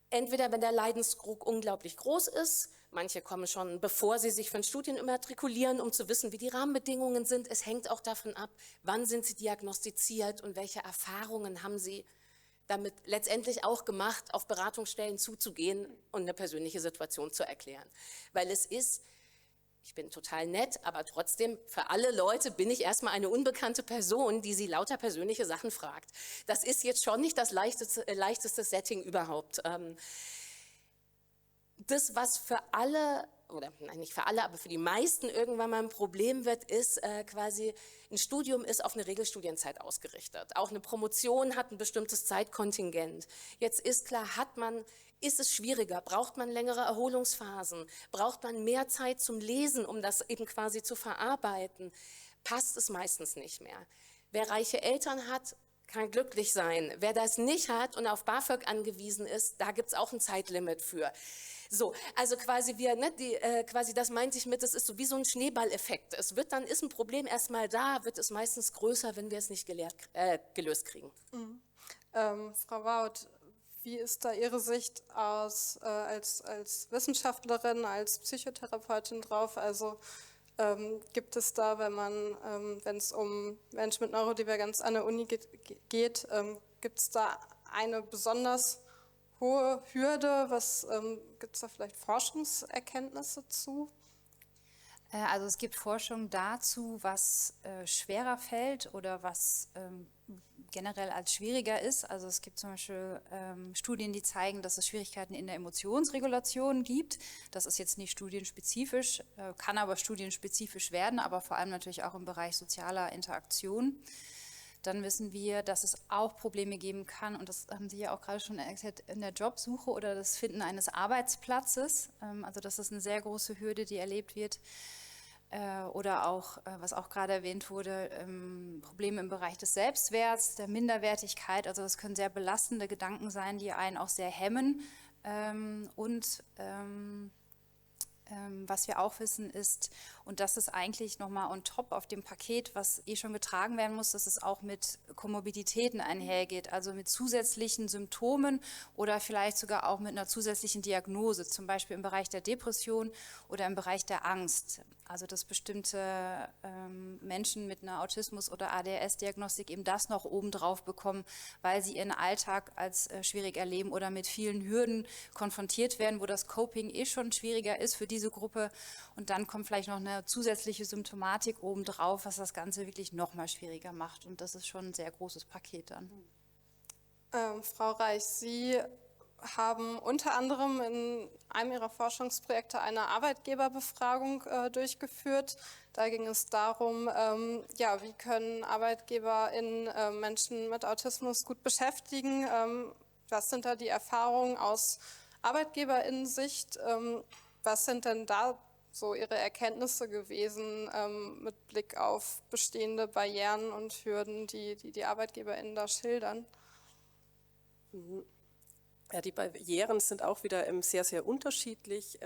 Entweder wenn der Leidensdruck unglaublich groß ist, manche kommen schon, bevor sie sich für ein Studium immatrikulieren, um zu wissen, wie die Rahmenbedingungen sind. Es hängt auch davon ab, wann sind sie diagnostiziert und welche Erfahrungen haben sie damit letztendlich auch gemacht, auf Beratungsstellen zuzugehen und eine persönliche Situation zu erklären. Weil es ist, ich bin total nett, aber trotzdem, für alle Leute bin ich erstmal eine unbekannte Person, die sie lauter persönliche Sachen fragt. Das ist jetzt schon nicht das leichteste Setting überhaupt. Das, was für alle, oder nein, nicht für alle, aber für die meisten irgendwann mal ein Problem wird, ist quasi, ein Studium ist auf eine Regelstudienzeit ausgerichtet. Auch eine Promotion hat ein bestimmtes Zeitkontingent. Jetzt ist klar, ist es schwieriger, braucht man längere Erholungsphasen, braucht man mehr Zeit zum Lesen, um das eben quasi zu verarbeiten, passt es meistens nicht mehr. Wer reiche Eltern hat, kann glücklich sein. Wer das nicht hat und auf BAföG angewiesen ist, da gibt es auch ein Zeitlimit für. So, also quasi das meinte ich mit, das ist so wie so ein Schneeballeffekt. Es wird dann, ist ein Problem erstmal da, wird es meistens größer, wenn wir es nicht gelöst kriegen. Mhm. Frau Wout, wie ist da Ihre Sicht aus als Wissenschaftlerin, als Psychotherapeutin drauf? Also gibt es da, wenn es um Menschen mit Neurodivergenz an der Uni geht, gibt es da eine besonders hohe Hürde? Gibt es da vielleicht Forschungserkenntnisse zu? Also es gibt Forschung dazu, was schwerer fällt oder was generell als schwieriger ist. Also es gibt zum Beispiel Studien, die zeigen, dass es Schwierigkeiten in der Emotionsregulation gibt. Das ist jetzt nicht studienspezifisch, kann aber studienspezifisch werden, aber vor allem natürlich auch im Bereich sozialer Interaktion. dann wissen wir, dass es auch Probleme geben kann, und das haben Sie ja auch gerade schon erklärt, in der Jobsuche oder das Finden eines Arbeitsplatzes. Also das ist eine sehr große Hürde, die erlebt wird. Oder auch, was auch gerade erwähnt wurde, Probleme im Bereich des Selbstwerts, der Minderwertigkeit. Also das können sehr belastende Gedanken sein, die einen auch sehr hemmen. Was wir auch wissen ist, und das ist eigentlich nochmal on top auf dem Paket, was schon getragen werden muss, dass es auch mit Komorbiditäten einhergeht, also mit zusätzlichen Symptomen oder vielleicht sogar auch mit einer zusätzlichen Diagnose, zum Beispiel im Bereich der Depression oder im Bereich der Angst. Also dass bestimmte Menschen mit einer Autismus- oder ADHS-Diagnostik eben das noch obendrauf bekommen, weil sie ihren Alltag als schwierig erleben oder mit vielen Hürden konfrontiert werden, wo das Coping schon schwieriger ist für diese Gruppe. Und dann kommt vielleicht noch eine zusätzliche Symptomatik obendrauf, was das Ganze wirklich noch mal schwieriger macht. Und das ist schon ein sehr großes Paket dann. Frau Reich, Sie haben unter anderem in einem Ihrer Forschungsprojekte eine Arbeitgeberbefragung durchgeführt. Da ging es darum, wie können ArbeitgeberInnen Menschen mit Autismus gut beschäftigen? Was sind da die Erfahrungen aus ArbeitgeberInnen-Sicht? Was sind denn da so Ihre Erkenntnisse gewesen mit Blick auf bestehende Barrieren und Hürden, die ArbeitgeberInnen da schildern? Ja, die Barrieren sind auch wieder sehr, sehr unterschiedlich.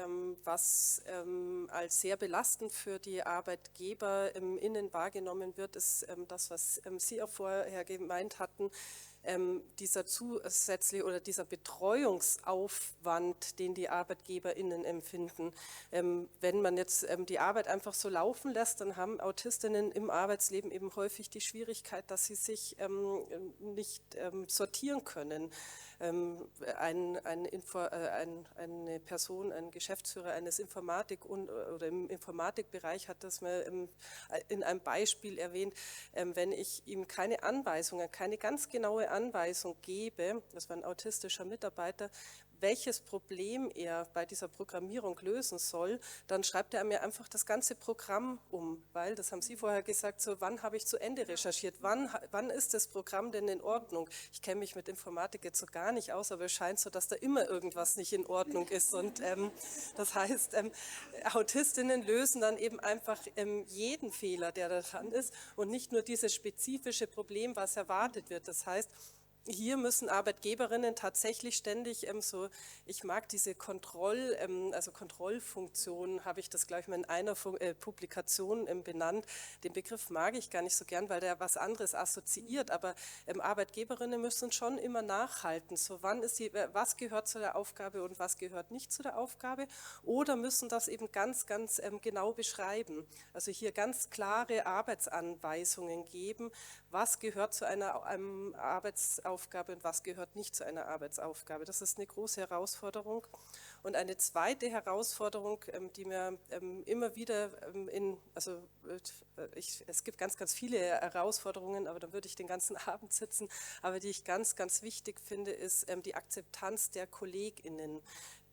Was als sehr belastend für die ArbeitgeberInnen wahrgenommen wird, ist das, was Sie auch vorher gemeint hatten, dieser zusätzliche oder dieser Betreuungsaufwand, den die ArbeitgeberInnen empfinden. Wenn man jetzt die Arbeit einfach so laufen lässt, dann haben AutistInnen im Arbeitsleben eben häufig die Schwierigkeit, dass sie sich nicht sortieren können. Eine Person, ein Geschäftsführer eines oder im Informatikbereich hat das mal in einem Beispiel erwähnt, wenn ich ihm keine ganz genaue Anweisung gebe, das war ein autistischer Mitarbeiter, welches Problem er bei dieser Programmierung lösen soll, dann schreibt er mir einfach das ganze Programm um, weil, das haben Sie vorher gesagt, so wann habe ich zu Ende recherchiert, wann ist das Programm denn in Ordnung? Ich kenne mich mit Informatik jetzt so gar nicht aus, aber es scheint so, dass da immer irgendwas nicht in Ordnung ist und das heißt, Autistinnen lösen dann eben einfach jeden Fehler, der da dran ist und nicht nur dieses spezifische Problem, was erwartet wird. Das heißt, hier müssen Arbeitgeberinnen tatsächlich ständig ich mag diese Kontrollfunktion, habe ich das gleich mal in einer Publikation benannt. Den Begriff mag ich gar nicht so gern, weil der was anderes assoziiert, aber Arbeitgeberinnen müssen schon immer nachhalten, so was gehört zu der Aufgabe und was gehört nicht zu der Aufgabe, oder müssen das eben ganz, ganz genau beschreiben. Also hier ganz klare Arbeitsanweisungen geben, was gehört zu einer Arbeitsaufgabe und was gehört nicht zu einer Arbeitsaufgabe. Das ist eine große Herausforderung. Und eine zweite Herausforderung, die mir immer wieder es gibt ganz, ganz viele Herausforderungen, aber da würde ich den ganzen Abend sitzen, aber die ich ganz, ganz wichtig finde, ist die Akzeptanz der KollegInnen,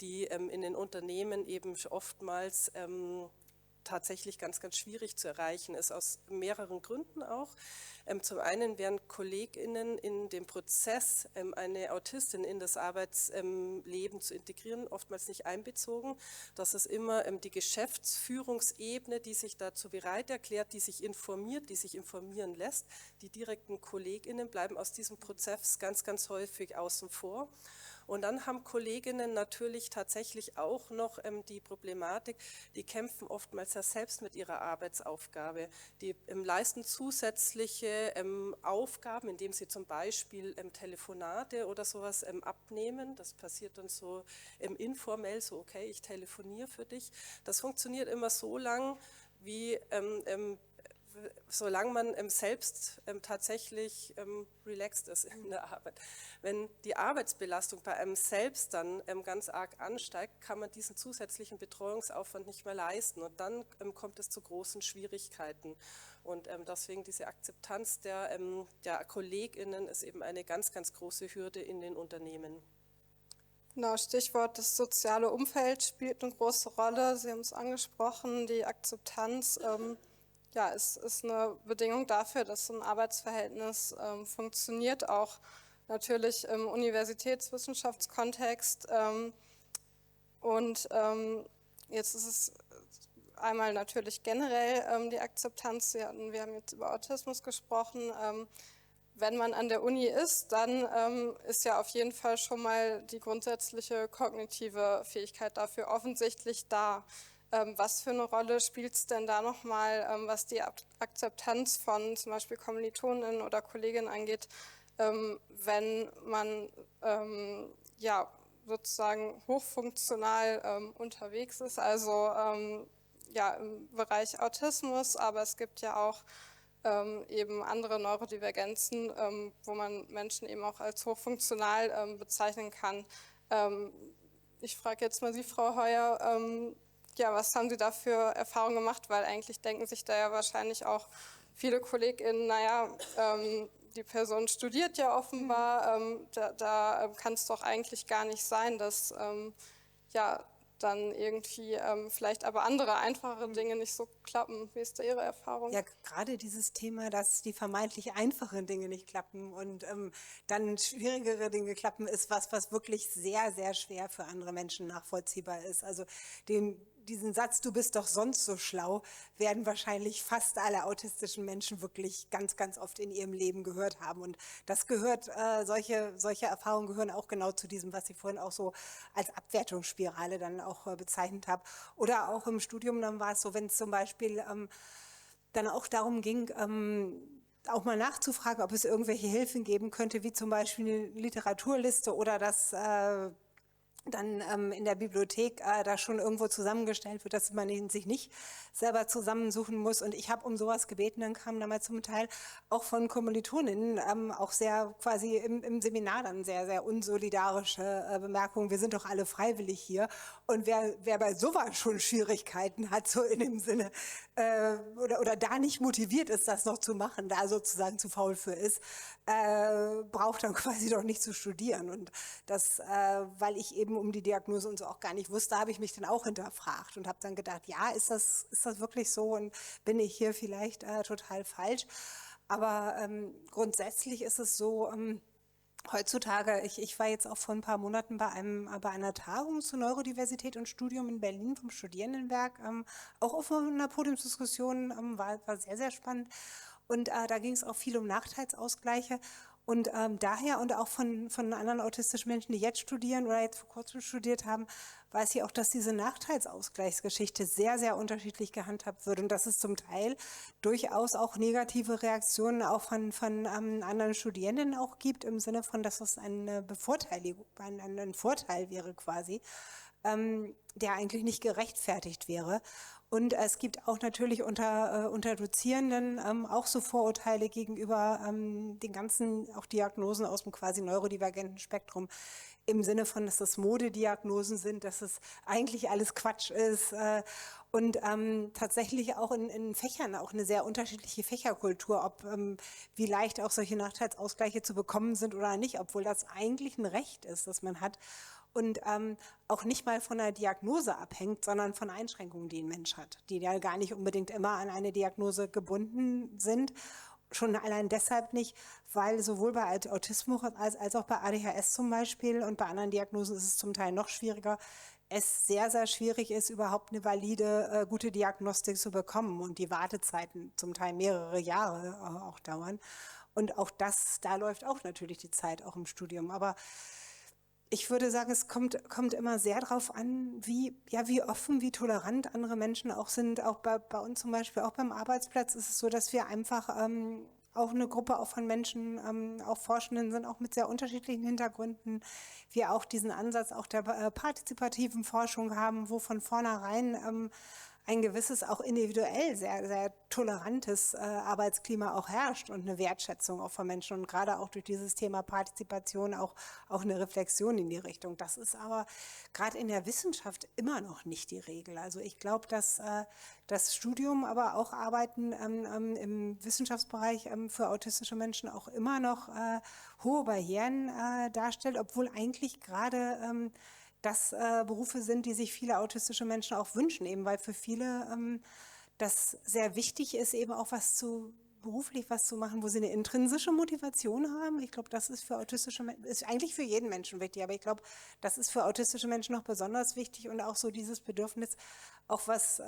die in den Unternehmen eben oftmals tatsächlich ganz, ganz schwierig zu erreichen ist, aus mehreren Gründen auch. Zum einen werden KollegInnen in dem Prozess, eine Autistin in das Arbeitsleben zu integrieren, oftmals nicht einbezogen. Das ist immer die Geschäftsführungsebene, die sich dazu bereit erklärt, die sich informiert, die sich informieren lässt. Die direkten KollegInnen bleiben aus diesem Prozess ganz, ganz häufig außen vor. Und dann haben Kolleginnen natürlich tatsächlich auch noch die Problematik, die kämpfen oftmals ja selbst mit ihrer Arbeitsaufgabe. Die leisten zusätzliche Aufgaben, indem sie zum Beispiel Telefonate oder sowas abnehmen. Das passiert dann so informell, so okay, ich telefoniere für dich. Das funktioniert immer so lang, wie solange man selbst tatsächlich relaxed ist in der Arbeit. Wenn die Arbeitsbelastung bei einem selbst dann ganz arg ansteigt, kann man diesen zusätzlichen Betreuungsaufwand nicht mehr leisten und dann kommt es zu großen Schwierigkeiten. Und deswegen diese Akzeptanz der KollegInnen ist eben eine ganz, ganz große Hürde in den Unternehmen. Genau, Stichwort das soziale Umfeld spielt eine große Rolle. Sie haben es angesprochen, die Akzeptanz. ja, ist eine Bedingung dafür, dass so ein Arbeitsverhältnis funktioniert, auch natürlich im Universitätswissenschaftskontext. Und jetzt ist es einmal natürlich generell die Akzeptanz. Wir haben jetzt über Autismus gesprochen. Wenn man an der Uni ist, dann ist ja auf jeden Fall schon mal die grundsätzliche kognitive Fähigkeit dafür offensichtlich da. Was für eine Rolle spielt es denn da nochmal, was die Akzeptanz von zum Beispiel Kommilitoninnen oder Kolleginnen angeht, wenn man ja sozusagen hochfunktional unterwegs ist, also ja im Bereich Autismus, aber es gibt ja auch eben andere Neurodivergenzen, wo man Menschen eben auch als hochfunktional bezeichnen kann. Ich frage jetzt mal Sie, Frau Heuer, ja, was haben Sie da für Erfahrungen gemacht? Weil eigentlich denken sich da ja wahrscheinlich auch viele KollegInnen, naja, die Person studiert ja offenbar, da kann es doch eigentlich gar nicht sein, dass ja dann irgendwie vielleicht aber andere, einfache Dinge nicht so klappen. Wie ist da Ihre Erfahrung? Ja, gerade dieses Thema, dass die vermeintlich einfachen Dinge nicht klappen und dann schwierigere Dinge klappen, ist was wirklich sehr, sehr schwer für andere Menschen nachvollziehbar ist. Also diesen Satz, du bist doch sonst so schlau, werden wahrscheinlich fast alle autistischen Menschen wirklich ganz, ganz oft in ihrem Leben gehört haben. Und das gehört, solche Erfahrungen gehören auch genau zu diesem, was Sie vorhin auch so als Abwertungsspirale dann auch bezeichnet haben. Oder auch im Studium, dann war es so, wenn es zum Beispiel dann auch darum ging, auch mal nachzufragen, ob es irgendwelche Hilfen geben könnte, wie zum Beispiel eine Literaturliste oder das dann in der Bibliothek da schon irgendwo zusammengestellt wird, dass man ihn sich nicht selber zusammensuchen muss. Und ich habe um sowas gebeten, dann kam damals zum Teil auch von Kommilitoninnen auch sehr quasi im Seminar dann sehr, sehr unsolidarische Bemerkungen. Wir sind doch alle freiwillig hier. Und wer bei sowas schon Schwierigkeiten hat, so in dem Sinne, oder da nicht motiviert ist, das noch zu machen, da sozusagen zu faul für ist, braucht dann quasi doch nicht zu studieren. Und das, weil ich eben um die Diagnose und so auch gar nicht wusste, habe ich mich dann auch hinterfragt und habe dann gedacht, ja, ist das wirklich so und bin ich hier vielleicht total falsch? Aber grundsätzlich ist es so, heutzutage, ich war jetzt auch vor ein paar Monaten bei einer Tagung zur Neurodiversität und Studium in Berlin vom Studierendenwerk, auch auf einer Podiumsdiskussion, war sehr, sehr spannend. Und da ging es auch viel um Nachteilsausgleiche. Und daher und auch von anderen autistischen Menschen, die jetzt studieren oder jetzt vor kurzem studiert haben, weiß ich auch, dass diese Nachteilsausgleichsgeschichte sehr, sehr unterschiedlich gehandhabt wird und dass es zum Teil durchaus auch negative Reaktionen auch von anderen Studierenden auch gibt, im Sinne von, dass es eine Bevorteiligung, ein Vorteil wäre quasi, der eigentlich nicht gerechtfertigt wäre. Und es gibt auch natürlich unter Dozierenden auch so Vorurteile gegenüber den ganzen auch Diagnosen aus dem quasi neurodivergenten Spektrum, im Sinne von, dass das Modediagnosen sind, dass es eigentlich alles Quatsch ist und tatsächlich auch in Fächern auch eine sehr unterschiedliche Fächerkultur, ob wie leicht auch solche Nachteilsausgleiche zu bekommen sind oder nicht, obwohl das eigentlich ein Recht ist, das man hat. Und auch nicht mal von der Diagnose abhängt, sondern von Einschränkungen, die ein Mensch hat, die ja gar nicht unbedingt immer an eine Diagnose gebunden sind. Schon allein deshalb nicht, weil sowohl bei Autismus als auch bei ADHS zum Beispiel und bei anderen Diagnosen ist es zum Teil noch schwieriger, es sehr, sehr schwierig ist, überhaupt eine valide, gute Diagnostik zu bekommen und die Wartezeiten zum Teil mehrere Jahre auch dauern. Und auch da läuft auch natürlich die Zeit auch im Studium. Aber ich würde sagen, es kommt immer sehr darauf an, wie offen, wie tolerant andere Menschen auch sind. Auch bei uns zum Beispiel, auch beim Arbeitsplatz ist es so, dass wir einfach auch eine Gruppe auch von Menschen, auch Forschenden sind, auch mit sehr unterschiedlichen Hintergründen. Wir auch diesen Ansatz auch der partizipativen Forschung haben, wo von vornherein ein gewisses, auch individuell sehr, sehr tolerantes Arbeitsklima auch herrscht und eine Wertschätzung auch von Menschen und gerade auch durch dieses Thema Partizipation auch eine Reflexion in die Richtung. Das ist aber gerade in der Wissenschaft immer noch nicht die Regel. Also ich glaube, dass das Studium, aber auch Arbeiten im Wissenschaftsbereich für autistische Menschen auch immer noch hohe Barrieren darstellt, obwohl eigentlich gerade das Berufe sind, die sich viele autistische Menschen auch wünschen, eben weil für viele dass sehr wichtig ist, eben auch beruflich was zu machen, wo sie eine intrinsische Motivation haben. Ich glaube, das ist für autistische Menschen, ist eigentlich für jeden Menschen wichtig, aber ich glaube, das ist für autistische Menschen noch besonders wichtig und auch so dieses Bedürfnis, auch was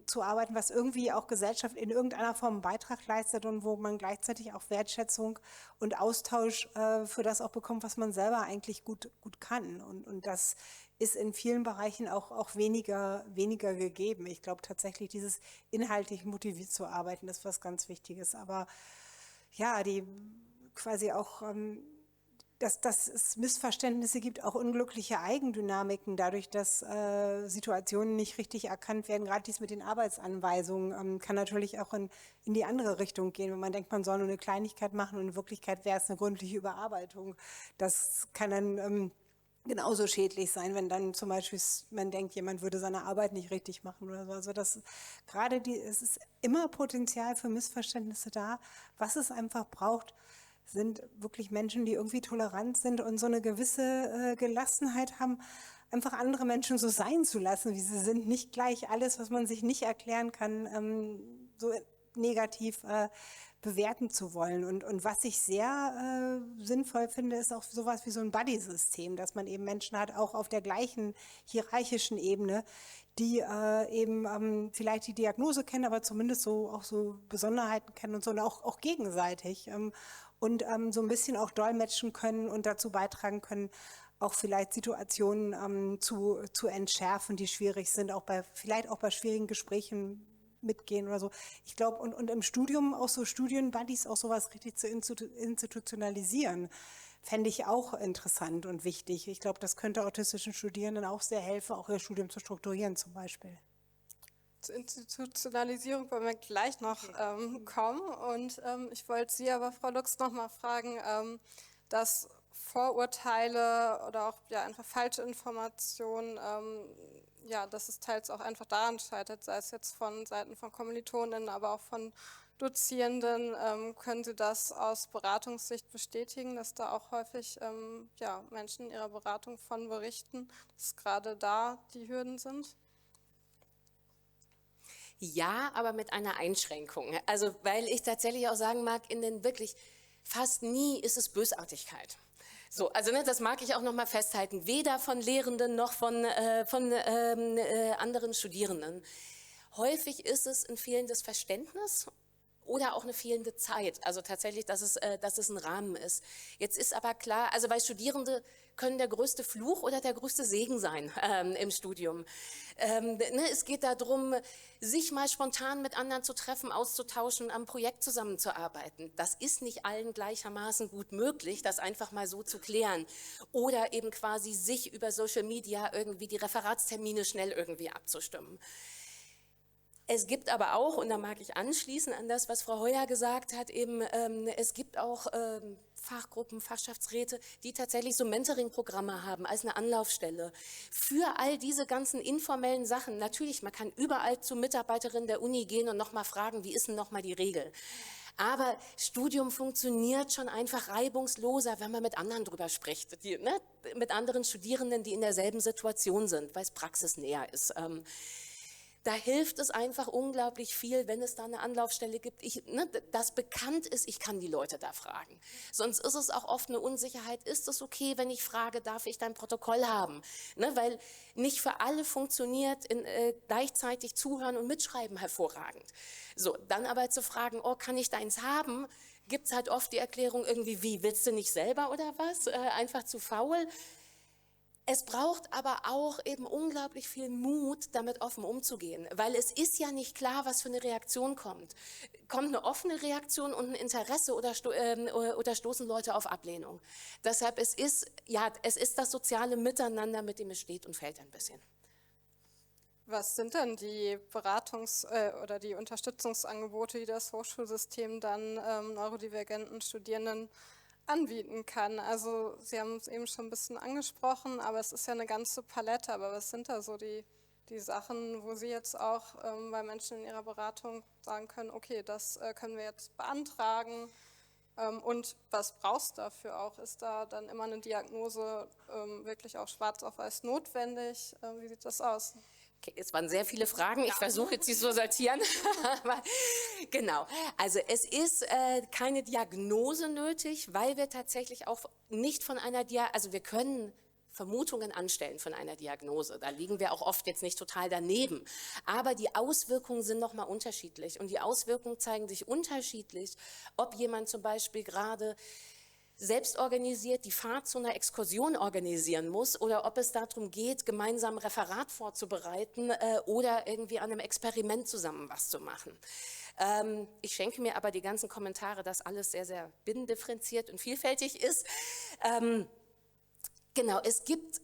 zu arbeiten, was irgendwie auch Gesellschaft in irgendeiner Form einen Beitrag leistet und wo man gleichzeitig auch Wertschätzung und Austausch für das auch bekommt, was man selber eigentlich gut kann. Und das ist in vielen Bereichen auch weniger gegeben. Ich glaube tatsächlich, dieses inhaltlich motiviert zu arbeiten, ist was ganz Wichtiges. Aber ja, die quasi auch, dass es Missverständnisse gibt, auch unglückliche Eigendynamiken, dadurch, dass Situationen nicht richtig erkannt werden. Gerade dies mit den Arbeitsanweisungen kann natürlich auch in die andere Richtung gehen. Wenn man denkt, man soll nur eine Kleinigkeit machen und in Wirklichkeit wäre es eine gründliche Überarbeitung. Das kann dann genauso schädlich sein, wenn dann zum Beispiel man denkt, jemand würde seine Arbeit nicht richtig machen oder so. Also das es ist immer Potenzial für Missverständnisse da. Was es einfach braucht, sind wirklich Menschen, die irgendwie tolerant sind und so eine gewisse Gelassenheit haben, einfach andere Menschen so sein zu lassen, wie sie sind. Nicht gleich alles, was man sich nicht erklären kann, so negativ bewerten zu wollen. Und was ich sehr sinnvoll finde, ist auch sowas wie so ein Buddy-System, dass man eben Menschen hat, auch auf der gleichen hierarchischen Ebene, die eben vielleicht die Diagnose kennen, aber zumindest auch so Besonderheiten kennen und so und auch gegenseitig und so ein bisschen auch dolmetschen können und dazu beitragen können, auch vielleicht Situationen zu entschärfen, die schwierig sind, vielleicht auch bei schwierigen Gesprächen mitgehen oder so. Ich glaube, und im Studium auch so Studienbuddies, auch sowas richtig zu institutionalisieren, fände ich auch interessant und wichtig. Ich glaube, das könnte autistischen Studierenden auch sehr helfen, auch ihr Studium zu strukturieren zum Beispiel. Zur Institutionalisierung wollen wir gleich noch kommen. Und ich wollte Sie aber, Frau Lux, noch mal fragen, dass Vorurteile oder auch einfach falsche Informationen, dass es teils auch einfach daran scheitert, sei es jetzt von Seiten von Kommilitoninnen, aber auch von Dozierenden. Können Sie das aus Beratungssicht bestätigen, dass da auch häufig Menschen in ihrer Beratung von berichten, dass gerade da die Hürden sind? Ja, aber mit einer Einschränkung. Also weil ich tatsächlich auch sagen mag, wirklich fast nie ist es Bösartigkeit. So, also das mag ich auch noch mal festhalten, weder von Lehrenden noch von anderen Studierenden. Häufig ist es ein fehlendes Verständnis oder auch eine fehlende Zeit, also tatsächlich, dass es ein Rahmen ist. Jetzt ist aber klar, also weil Studierende können der größte Fluch oder der größte Segen sein im Studium. Es geht darum, sich mal spontan mit anderen zu treffen, auszutauschen, am Projekt zusammenzuarbeiten. Das ist nicht allen gleichermaßen gut möglich, das einfach mal so zu klären. Oder eben quasi sich über Social Media irgendwie die Referatstermine schnell irgendwie abzustimmen. Es gibt aber auch, und da mag ich anschließen an das, was Frau Heuer gesagt hat, eben es gibt auch Fachgruppen, Fachschaftsräte, die tatsächlich so Mentoring-Programme haben als eine Anlaufstelle für all diese ganzen informellen Sachen. Natürlich, man kann überall zu Mitarbeiterinnen der Uni gehen und nochmal fragen, wie ist denn nochmal die Regel? Aber Studium funktioniert schon einfach reibungsloser, wenn man mit anderen drüber spricht, mit anderen Studierenden, die in derselben Situation sind, weil es praxisnäher ist. Da hilft es einfach unglaublich viel, wenn es da eine Anlaufstelle gibt, das bekannt ist, ich kann die Leute da fragen. Sonst ist es auch oft eine Unsicherheit, ist es okay, wenn ich frage, darf ich dein Protokoll haben? Weil nicht für alle funktioniert gleichzeitig Zuhören und Mitschreiben hervorragend. So, dann aber zu fragen, kann ich deins haben, gibt es halt oft die Erklärung irgendwie, wie, willst du nicht selber oder was? Einfach zu faul. Es braucht aber auch eben unglaublich viel Mut, damit offen umzugehen, weil es ist ja nicht klar, was für eine Reaktion kommt. Kommt eine offene Reaktion und ein Interesse oder stoßen Leute auf Ablehnung? Deshalb, es ist das soziale Miteinander, mit dem es steht und fällt ein bisschen. Was sind denn die oder die Unterstützungsangebote, die das Hochschulsystem dann neurodivergenten Studierenden anbieten kann? Also Sie haben es eben schon ein bisschen angesprochen, aber es ist ja eine ganze Palette. Aber was sind da so die Sachen, wo Sie jetzt auch bei Menschen in Ihrer Beratung sagen können, okay, das können wir jetzt beantragen und was brauchst du dafür auch? Ist da dann immer eine Diagnose wirklich auch schwarz auf weiß notwendig? Wie sieht das aus? Okay, es waren sehr viele Fragen. Ich versuche jetzt, sie zu sortieren. Aber genau. Also es ist keine Diagnose nötig, weil wir tatsächlich auch nicht von einer also wir können Vermutungen anstellen von einer Diagnose. Da liegen wir auch oft jetzt nicht total daneben. Aber die Auswirkungen sind nochmal unterschiedlich. Und die Auswirkungen zeigen sich unterschiedlich, ob jemand zum Beispiel gerade selbst organisiert die Fahrt zu einer Exkursion organisieren muss oder ob es darum geht, gemeinsam ein Referat vorzubereiten oder irgendwie an einem Experiment zusammen was zu machen. Ich schenke mir aber die ganzen Kommentare, dass alles sehr, sehr binnendifferenziert und vielfältig ist. Genau, es gibt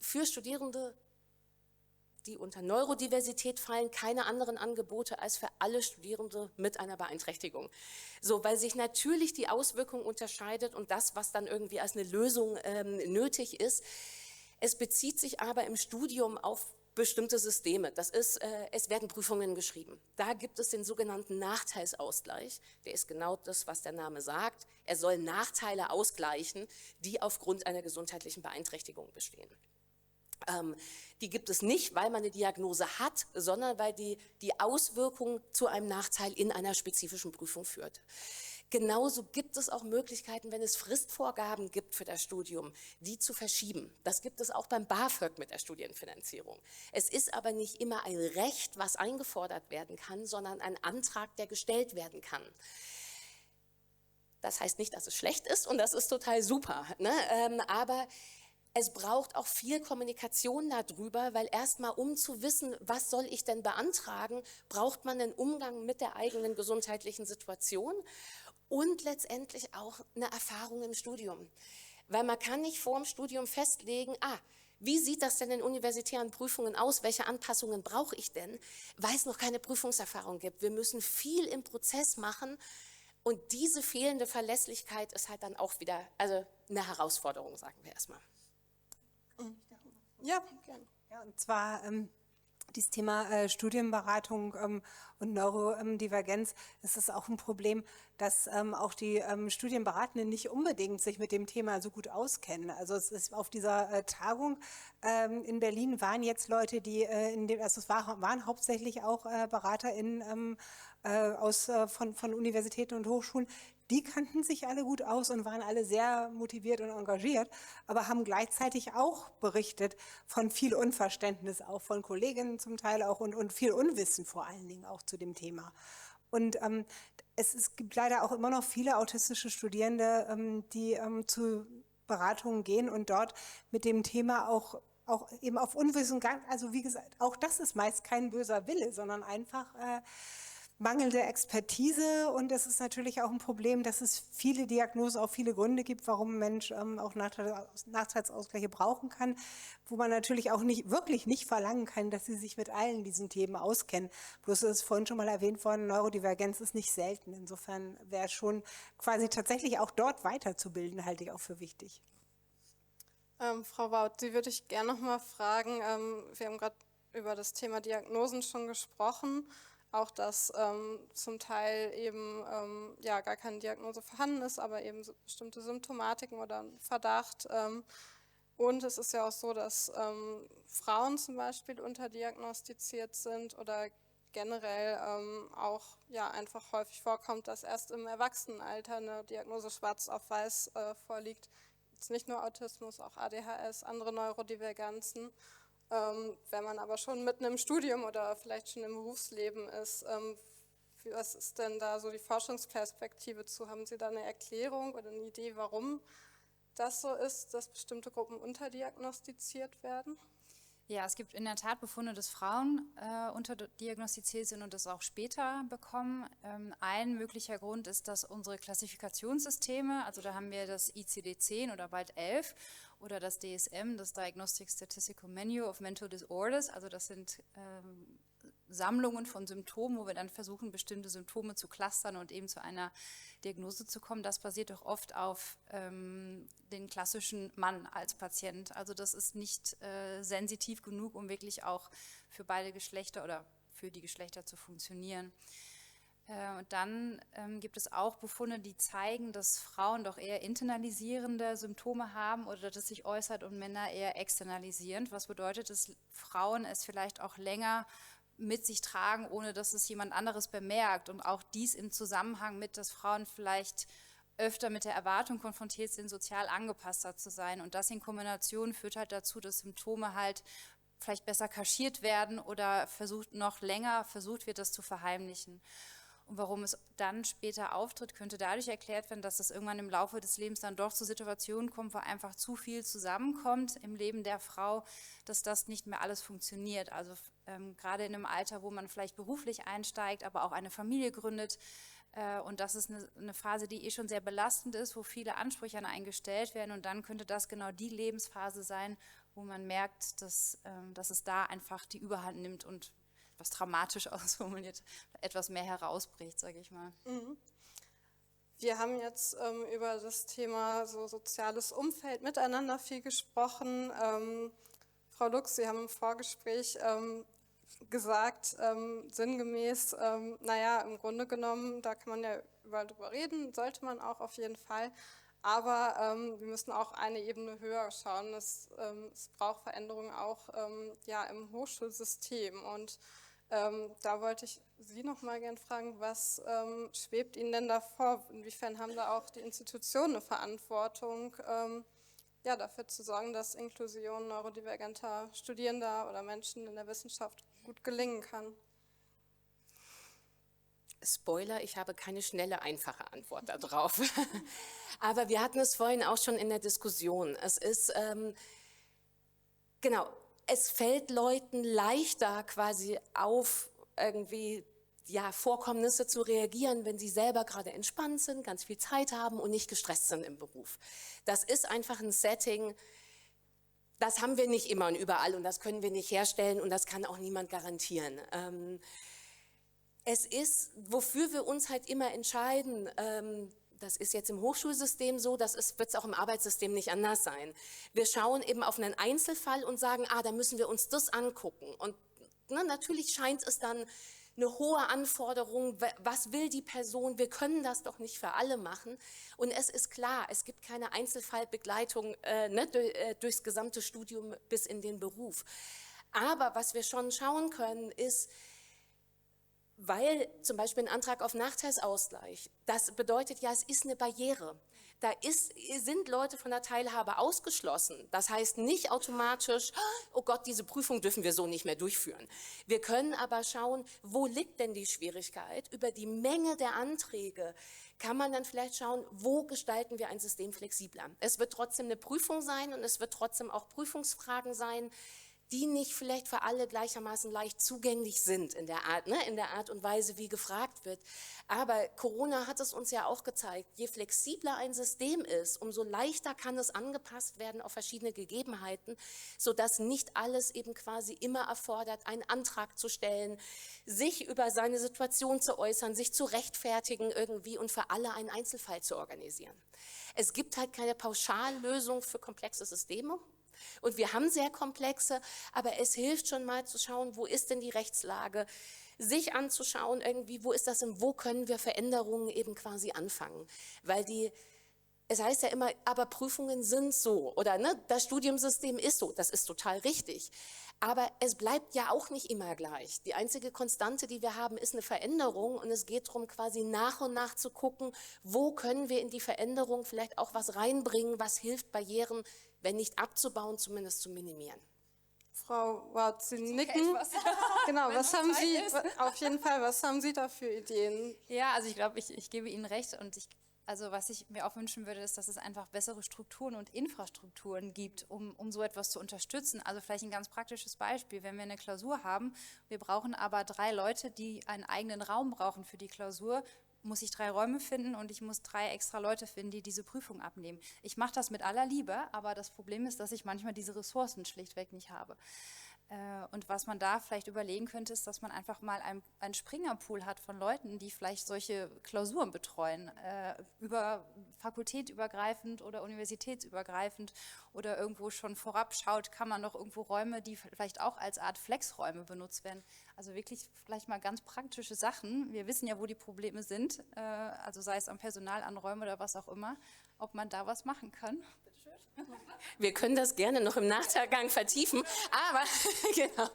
für Studierende, die unter Neurodiversität fallen, keine anderen Angebote als für alle Studierende mit einer Beeinträchtigung. So, weil sich natürlich die Auswirkung unterscheidet und das, was dann irgendwie als eine Lösung nötig ist. Es bezieht sich aber im Studium auf bestimmte Systeme. Das ist, es werden Prüfungen geschrieben. Da gibt es den sogenannten Nachteilsausgleich. Der ist genau das, was der Name sagt. Er soll Nachteile ausgleichen, die aufgrund einer gesundheitlichen Beeinträchtigung bestehen. Die gibt es nicht, weil man eine Diagnose hat, sondern weil die Auswirkung zu einem Nachteil in einer spezifischen Prüfung führt. Genauso gibt es auch Möglichkeiten, wenn es Fristvorgaben gibt für das Studium, die zu verschieben. Das gibt es auch beim BAföG mit der Studienfinanzierung. Es ist aber nicht immer ein Recht, was eingefordert werden kann, sondern ein Antrag, der gestellt werden kann. Das heißt nicht, dass es schlecht ist und das ist total super, ne? Aber es braucht auch viel Kommunikation darüber, weil erstmal, um zu wissen, was soll ich denn beantragen, braucht man einen Umgang mit der eigenen gesundheitlichen Situation und letztendlich auch eine Erfahrung im Studium. Weil man kann nicht vor dem Studium festlegen, wie sieht das denn in universitären Prüfungen aus, welche Anpassungen brauche ich denn, weil es noch keine Prüfungserfahrung gibt. Wir müssen viel im Prozess machen und diese fehlende Verlässlichkeit ist halt dann auch wieder eine Herausforderung, sagen wir erstmal. Ja, gerne. Ja, und zwar dieses Thema Studienberatung und Neurodivergenz, das ist auch ein Problem, dass auch die Studienberatenden nicht unbedingt sich mit dem Thema so gut auskennen. Also es ist auf dieser Tagung in Berlin waren jetzt Leute, die also es waren hauptsächlich auch BeraterInnen von Universitäten und Hochschulen, die kannten sich alle gut aus und waren alle sehr motiviert und engagiert, aber haben gleichzeitig auch berichtet von viel Unverständnis, auch von Kolleginnen zum Teil auch und viel Unwissen vor allen Dingen auch zu dem Thema. Und es gibt leider auch immer noch viele autistische Studierende, die zu Beratungen gehen und dort mit dem Thema auch eben auf Unwissen, also wie gesagt, auch das ist meist kein böser Wille, sondern einfach mangelnde Expertise, und es ist natürlich auch ein Problem, dass es viele Diagnosen, auch viele Gründe gibt, warum ein Mensch auch Nachteilsausgleiche brauchen kann, wo man natürlich auch wirklich nicht verlangen kann, dass sie sich mit allen diesen Themen auskennen. Bloß ist vorhin schon mal erwähnt worden, Neurodivergenz ist nicht selten. Insofern wäre es schon quasi tatsächlich auch dort weiterzubilden, halte ich auch für wichtig. Frau Wout, Sie würde ich gerne noch mal fragen, wir haben gerade über das Thema Diagnosen schon gesprochen, auch dass zum Teil eben gar keine Diagnose vorhanden ist, aber eben so bestimmte Symptomatiken oder ein Verdacht. Und es ist ja auch so, dass Frauen zum Beispiel unterdiagnostiziert sind oder generell auch einfach häufig vorkommt, dass erst im Erwachsenenalter eine Diagnose schwarz auf weiß vorliegt. Jetzt nicht nur Autismus, auch ADHS, andere Neurodivergenzen. Wenn man aber schon mitten im Studium oder vielleicht schon im Berufsleben ist, was ist denn da so die Forschungsperspektive zu? Haben Sie da eine Erklärung oder eine Idee, warum das so ist, dass bestimmte Gruppen unterdiagnostiziert werden? Ja, es gibt in der Tat Befunde, dass Frauen unterdiagnostiziert sind und das auch später bekommen. Ein möglicher Grund ist, dass unsere Klassifikationssysteme, also da haben wir das ICD-10 oder bald 11 oder das DSM, das Diagnostic Statistical Manual of Mental Disorders, also das sind Sammlungen von Symptomen, wo wir dann versuchen, bestimmte Symptome zu clustern und eben zu einer Diagnose zu kommen. Das basiert doch oft auf den klassischen Mann als Patient. Also das ist nicht sensitiv genug, um wirklich auch für beide Geschlechter oder für die Geschlechter zu funktionieren. Und dann gibt es auch Befunde, die zeigen, dass Frauen doch eher internalisierende Symptome haben oder dass es sich äußert und Männer eher externalisierend. Was bedeutet, dass Frauen es vielleicht auch länger mit sich tragen, ohne dass es jemand anderes bemerkt. Und auch dies im Zusammenhang mit, dass Frauen vielleicht öfter mit der Erwartung konfrontiert sind, sozial angepasster zu sein. Und das in Kombination führt halt dazu, dass Symptome halt vielleicht besser kaschiert werden oder versucht wird, das zu verheimlichen. Und warum es dann später auftritt, könnte dadurch erklärt werden, dass es irgendwann im Laufe des Lebens dann doch zu Situationen kommt, wo einfach zu viel zusammenkommt im Leben der Frau, dass das nicht mehr alles funktioniert. Also gerade in einem Alter, wo man vielleicht beruflich einsteigt, aber auch eine Familie gründet. Und das ist eine Phase, die schon sehr belastend ist, wo viele Ansprüche an einen gestellt werden. Und dann könnte das genau die Lebensphase sein, wo man merkt, dass es da einfach die Überhand nimmt und was dramatisch ausformuliert, etwas mehr herausbricht, sage ich mal. Wir haben jetzt über das Thema so soziales Umfeld miteinander viel gesprochen. Frau Lux, Sie haben im Vorgespräch gesagt, sinngemäß, naja, im Grunde genommen, da kann man ja überall drüber reden, sollte man auch auf jeden Fall. Aber wir müssen auch eine Ebene höher schauen. Es braucht Veränderungen auch ja, im Hochschulsystem. Und da wollte ich Sie noch mal gern fragen, was schwebt Ihnen denn da vor? Inwiefern haben da auch die Institutionen eine Verantwortung, ja, dafür zu sorgen, dass Inklusion neurodivergenter Studierender oder Menschen in der Wissenschaft gut gelingen kann? Spoiler, ich habe keine schnelle, einfache Antwort darauf. Aber wir hatten es vorhin auch schon in der Diskussion. Es ist, genau, es fällt Leuten leichter quasi auf irgendwie ja, Vorkommnisse zu reagieren, wenn sie selber gerade entspannt sind, ganz viel Zeit haben und nicht gestresst sind im Beruf. Das ist einfach ein Setting, das haben wir nicht immer und überall und das können wir nicht herstellen und das kann auch niemand garantieren. Es ist, wofür wir uns halt immer entscheiden, das ist jetzt im Hochschulsystem so, das wird es auch im Arbeitssystem nicht anders sein. Wir schauen eben auf einen Einzelfall und sagen, da müssen wir uns das angucken. Und natürlich scheint es dann eine hohe Anforderung, was will die Person, wir können das doch nicht für alle machen. Und es ist klar, es gibt keine Einzelfallbegleitung durchs gesamte Studium bis in den Beruf. Aber was wir schon schauen können, ist, weil zum Beispiel ein Antrag auf Nachteilsausgleich, das bedeutet ja, es ist eine Barriere. Da sind Leute von der Teilhabe ausgeschlossen. Das heißt nicht automatisch, oh Gott, diese Prüfung dürfen wir so nicht mehr durchführen. Wir können aber schauen, wo liegt denn die Schwierigkeit? Über die Menge der Anträge kann man dann vielleicht schauen, wo gestalten wir ein System flexibler. Es wird trotzdem eine Prüfung sein und es wird trotzdem auch Prüfungsfragen sein, die nicht vielleicht für alle gleichermaßen leicht zugänglich sind in der Art und Weise, wie gefragt wird. Aber Corona hat es uns ja auch gezeigt, je flexibler ein System ist, umso leichter kann es angepasst werden auf verschiedene Gegebenheiten, sodass nicht alles eben quasi immer erfordert, einen Antrag zu stellen, sich über seine Situation zu äußern, sich zu rechtfertigen irgendwie und für alle einen Einzelfall zu organisieren. Es gibt halt keine Pauschallösung für komplexe Systeme. Und wir haben sehr komplexe, aber es hilft schon mal zu schauen, wo ist denn die Rechtslage, sich anzuschauen irgendwie, wo ist das und wo können wir Veränderungen eben quasi anfangen. Weil es heißt ja immer, aber Prüfungen sind so oder das Studiumssystem ist so, das ist total richtig. Aber es bleibt ja auch nicht immer gleich. Die einzige Konstante, die wir haben, ist eine Veränderung und es geht darum, quasi nach und nach zu gucken, wo können wir in die Veränderung vielleicht auch was reinbringen, was hilft, Barrieren, wenn nicht abzubauen, zumindest zu minimieren. Frau Wout, Sie nicken. Genau, was haben Sie, auf jeden Fall, was haben Sie da für Ideen? Ja, also ich glaube, ich gebe Ihnen recht und also was ich mir auch wünschen würde, ist, dass es einfach bessere Strukturen und Infrastrukturen gibt, um so etwas zu unterstützen. Also vielleicht ein ganz praktisches Beispiel, wenn wir eine Klausur haben, wir brauchen aber 3 Leute, die einen eigenen Raum brauchen für die Klausur, muss ich 3 Räume finden und ich muss 3 extra Leute finden, die diese Prüfung abnehmen. Ich mache das mit aller Liebe, aber das Problem ist, dass ich manchmal diese Ressourcen schlichtweg nicht habe. Und was man da vielleicht überlegen könnte, ist, dass man einfach mal einen Springerpool hat von Leuten, die vielleicht solche Klausuren betreuen, über fakultätübergreifend oder universitätsübergreifend oder irgendwo schon vorab schaut, kann man noch irgendwo Räume, die vielleicht auch als Art Flexräume benutzt werden. Also wirklich vielleicht mal ganz praktische Sachen. Wir wissen ja, wo die Probleme sind, also sei es am Personal, an Räumen oder was auch immer, ob man da was machen kann. Wir können das gerne noch im Nachgang vertiefen, aber genau,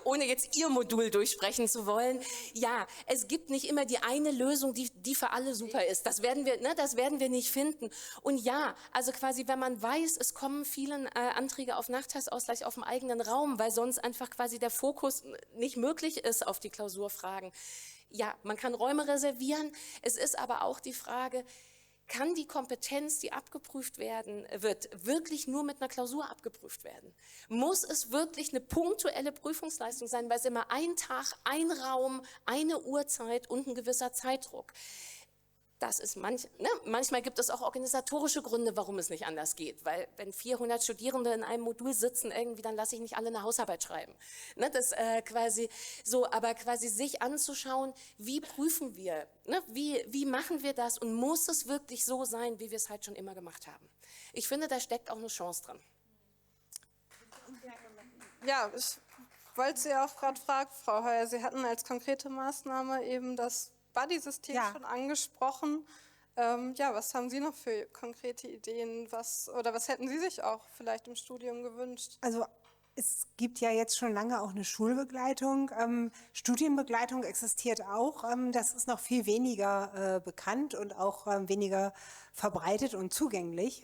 ohne jetzt Ihr Modul durchsprechen zu wollen. Ja, es gibt nicht immer die eine Lösung, die für alle super ist. Das werden wir nicht finden. Und ja, also quasi, wenn man weiß, es kommen vielen Anträge auf Nachteilsausgleich auf dem eigenen Raum, weil sonst einfach quasi der Fokus nicht möglich ist auf die Klausurfragen. Ja, man kann Räume reservieren. Es ist aber auch die Frage, kann die Kompetenz, die abgeprüft werden wird, wirklich nur mit einer Klausur abgeprüft werden? Muss es wirklich eine punktuelle Prüfungsleistung sein, weil es immer ein Tag, ein Raum, eine Uhrzeit und ein gewisser Zeitdruck? Das ist manchmal gibt es auch organisatorische Gründe, warum es nicht anders geht, weil wenn 400 Studierende in einem Modul sitzen, irgendwie, dann lasse ich nicht alle eine Hausarbeit schreiben. Das quasi so, aber quasi sich anzuschauen, wie prüfen wir, wie machen wir das und muss es wirklich so sein, wie wir es halt schon immer gemacht haben? Ich finde, da steckt auch eine Chance drin. Ja, ich wollte Sie auch gerade fragen, Frau Heuer, Sie hatten als konkrete Maßnahme eben das Buddy-System schon angesprochen. Ja, was haben Sie noch für konkrete Ideen? Was hätten Sie sich auch vielleicht im Studium gewünscht? Also es gibt ja jetzt schon lange auch eine Schulbegleitung. Studienbegleitung existiert auch. Das ist noch viel weniger bekannt und auch weniger verbreitet und zugänglich.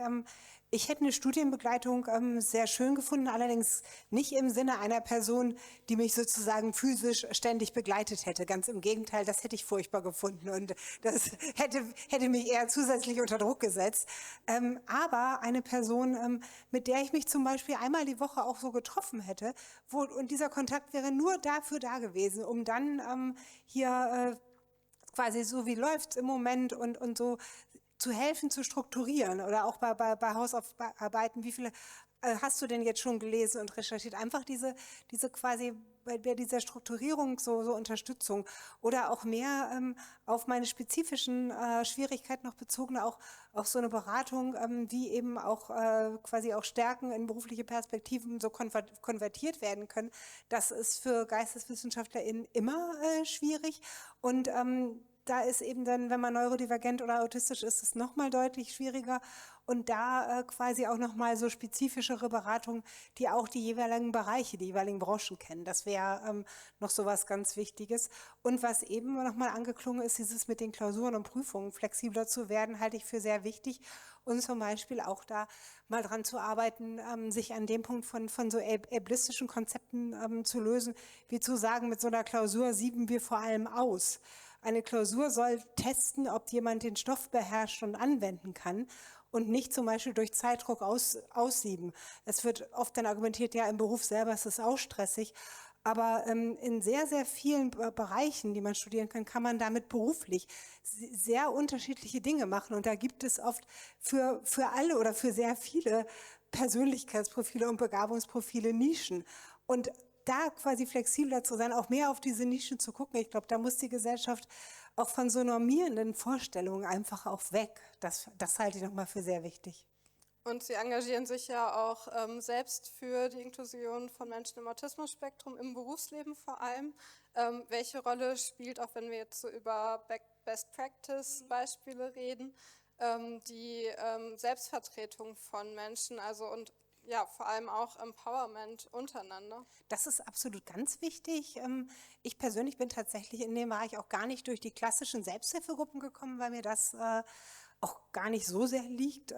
Ich hätte eine Studienbegleitung sehr schön gefunden, allerdings nicht im Sinne einer Person, die mich sozusagen physisch ständig begleitet hätte. Ganz im Gegenteil, das hätte ich furchtbar gefunden und das hätte mich eher zusätzlich unter Druck gesetzt. Aber eine Person, mit der ich mich zum Beispiel einmal die Woche auch so getroffen hätte, und dieser Kontakt wäre nur dafür da gewesen, um dann hier quasi so, wie läuft's im Moment und so zu helfen, zu strukturieren oder auch bei Hausarbeiten, wie viele hast du denn jetzt schon gelesen und recherchiert? Einfach diese quasi bei dieser Strukturierung so Unterstützung oder auch mehr auf meine spezifischen Schwierigkeiten noch bezogen, auch so eine Beratung, wie eben auch quasi auch Stärken in berufliche Perspektiven so konvertiert werden können. Das ist für GeisteswissenschaftlerInnen immer schwierig und da ist eben dann, wenn man neurodivergent oder autistisch ist, es nochmal deutlich schwieriger. Und da quasi auch nochmal so spezifischere Beratungen, die auch die jeweiligen Bereiche, die jeweiligen Branchen kennen. Das wäre noch so was ganz Wichtiges. Und was eben nochmal angeklungen ist, dieses mit den Klausuren und Prüfungen flexibler zu werden, halte ich für sehr wichtig. Und zum Beispiel auch da mal dran zu arbeiten, sich an dem Punkt von so ableistischen Konzepten zu lösen, wie zu sagen, mit so einer Klausur sieben wir vor allem aus. Eine Klausur soll testen, ob jemand den Stoff beherrscht und anwenden kann und nicht zum Beispiel durch Zeitdruck aussieben. Es wird oft dann argumentiert, ja, im Beruf selber ist es auch stressig, aber in sehr, sehr vielen Bereichen, die man studieren kann, kann man damit beruflich sehr unterschiedliche Dinge machen und da gibt es oft für alle oder für sehr viele Persönlichkeitsprofile und Begabungsprofile Nischen und da quasi flexibler zu sein, auch mehr auf diese Nischen zu gucken. Ich glaube, da muss die Gesellschaft auch von so normierenden Vorstellungen einfach auch weg. Das halte ich nochmal für sehr wichtig. Und Sie engagieren sich ja auch selbst für die Inklusion von Menschen im Autismus-Spektrum im Berufsleben vor allem. Welche Rolle spielt, auch wenn wir jetzt so über Best-Practice-Beispiele reden, die Selbstvertretung von Menschen, also und ja, vor allem auch Empowerment untereinander? Das ist absolut ganz wichtig. Ich persönlich bin tatsächlich in dem Bereich auch gar nicht durch die klassischen Selbsthilfegruppen gekommen, weil mir das auch gar nicht so sehr liegt,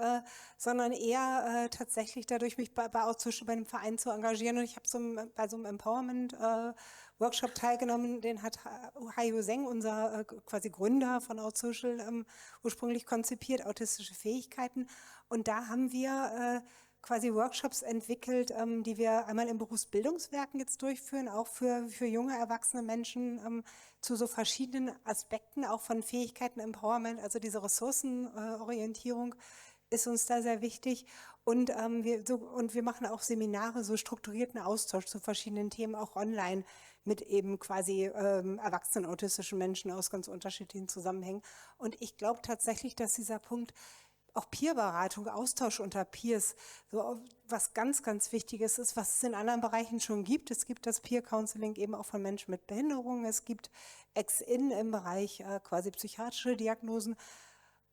sondern eher tatsächlich dadurch, mich bei Outsocial bei einem Verein zu engagieren. Und ich habe bei so einem Empowerment-Workshop teilgenommen, den hat Hayo Zheng, unser quasi Gründer von Outsocial, ursprünglich konzipiert, autistische Fähigkeiten. Und da haben wir quasi Workshops entwickelt, die wir einmal in Berufsbildungswerken jetzt durchführen, auch für junge, erwachsene Menschen zu so verschiedenen Aspekten, auch von Fähigkeiten, Empowerment, also diese Ressourcenorientierung ist uns da sehr wichtig. Und, wir machen auch Seminare, so strukturierten Austausch zu verschiedenen Themen, auch online, mit eben quasi erwachsenen autistischen Menschen aus ganz unterschiedlichen Zusammenhängen. Und ich glaube tatsächlich, dass dieser Punkt auch Peerberatung, Austausch unter Peers, so was ganz, ganz Wichtiges ist, was es in anderen Bereichen schon gibt. Es gibt das Peer Counseling eben auch von Menschen mit Behinderungen. Es gibt Ex-In im Bereich quasi psychiatrische Diagnosen.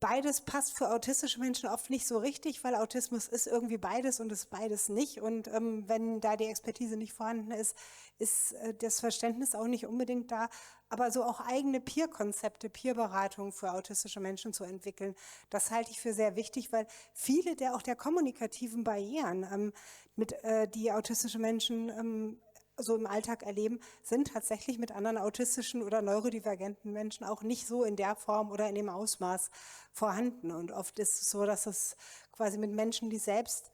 Beides passt für autistische Menschen oft nicht so richtig, weil Autismus ist irgendwie beides und ist beides nicht. Und wenn da die Expertise nicht vorhanden ist, ist das Verständnis auch nicht unbedingt da. Aber so auch eigene Peer-Konzepte, Peer-Beratung für autistische Menschen zu entwickeln, das halte ich für sehr wichtig, weil viele der kommunikativen Barrieren, die autistische Menschen so im Alltag erleben, sind tatsächlich mit anderen autistischen oder neurodivergenten Menschen auch nicht so in der Form oder in dem Ausmaß vorhanden. Und oft ist es so, dass es quasi mit Menschen, die selbst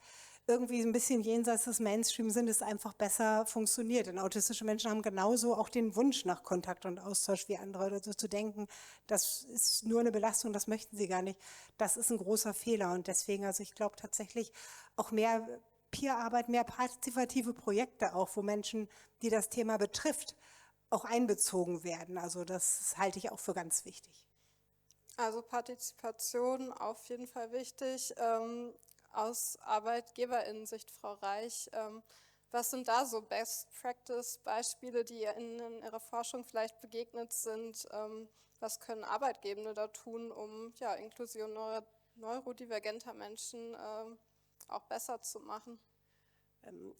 irgendwie ein bisschen jenseits des Mainstream sind, es einfach besser funktioniert. Denn autistische Menschen haben genauso auch den Wunsch nach Kontakt und Austausch wie andere. Oder so zu denken, das ist nur eine Belastung, das möchten sie gar nicht. Das ist ein großer Fehler. Und deswegen, also ich glaube tatsächlich auch mehr Peerarbeit, mehr partizipative Projekte auch, wo Menschen, die das Thema betrifft, auch einbezogen werden. Also das halte ich auch für ganz wichtig. Also Partizipation auf jeden Fall wichtig. Aus ArbeitgeberInnen-Sicht, Frau Reich, was sind da so Best-Practice-Beispiele, die in Ihrer Forschung vielleicht begegnet sind? Was können Arbeitgebende da tun, um Inklusion neurodivergenter Menschen auch besser zu machen?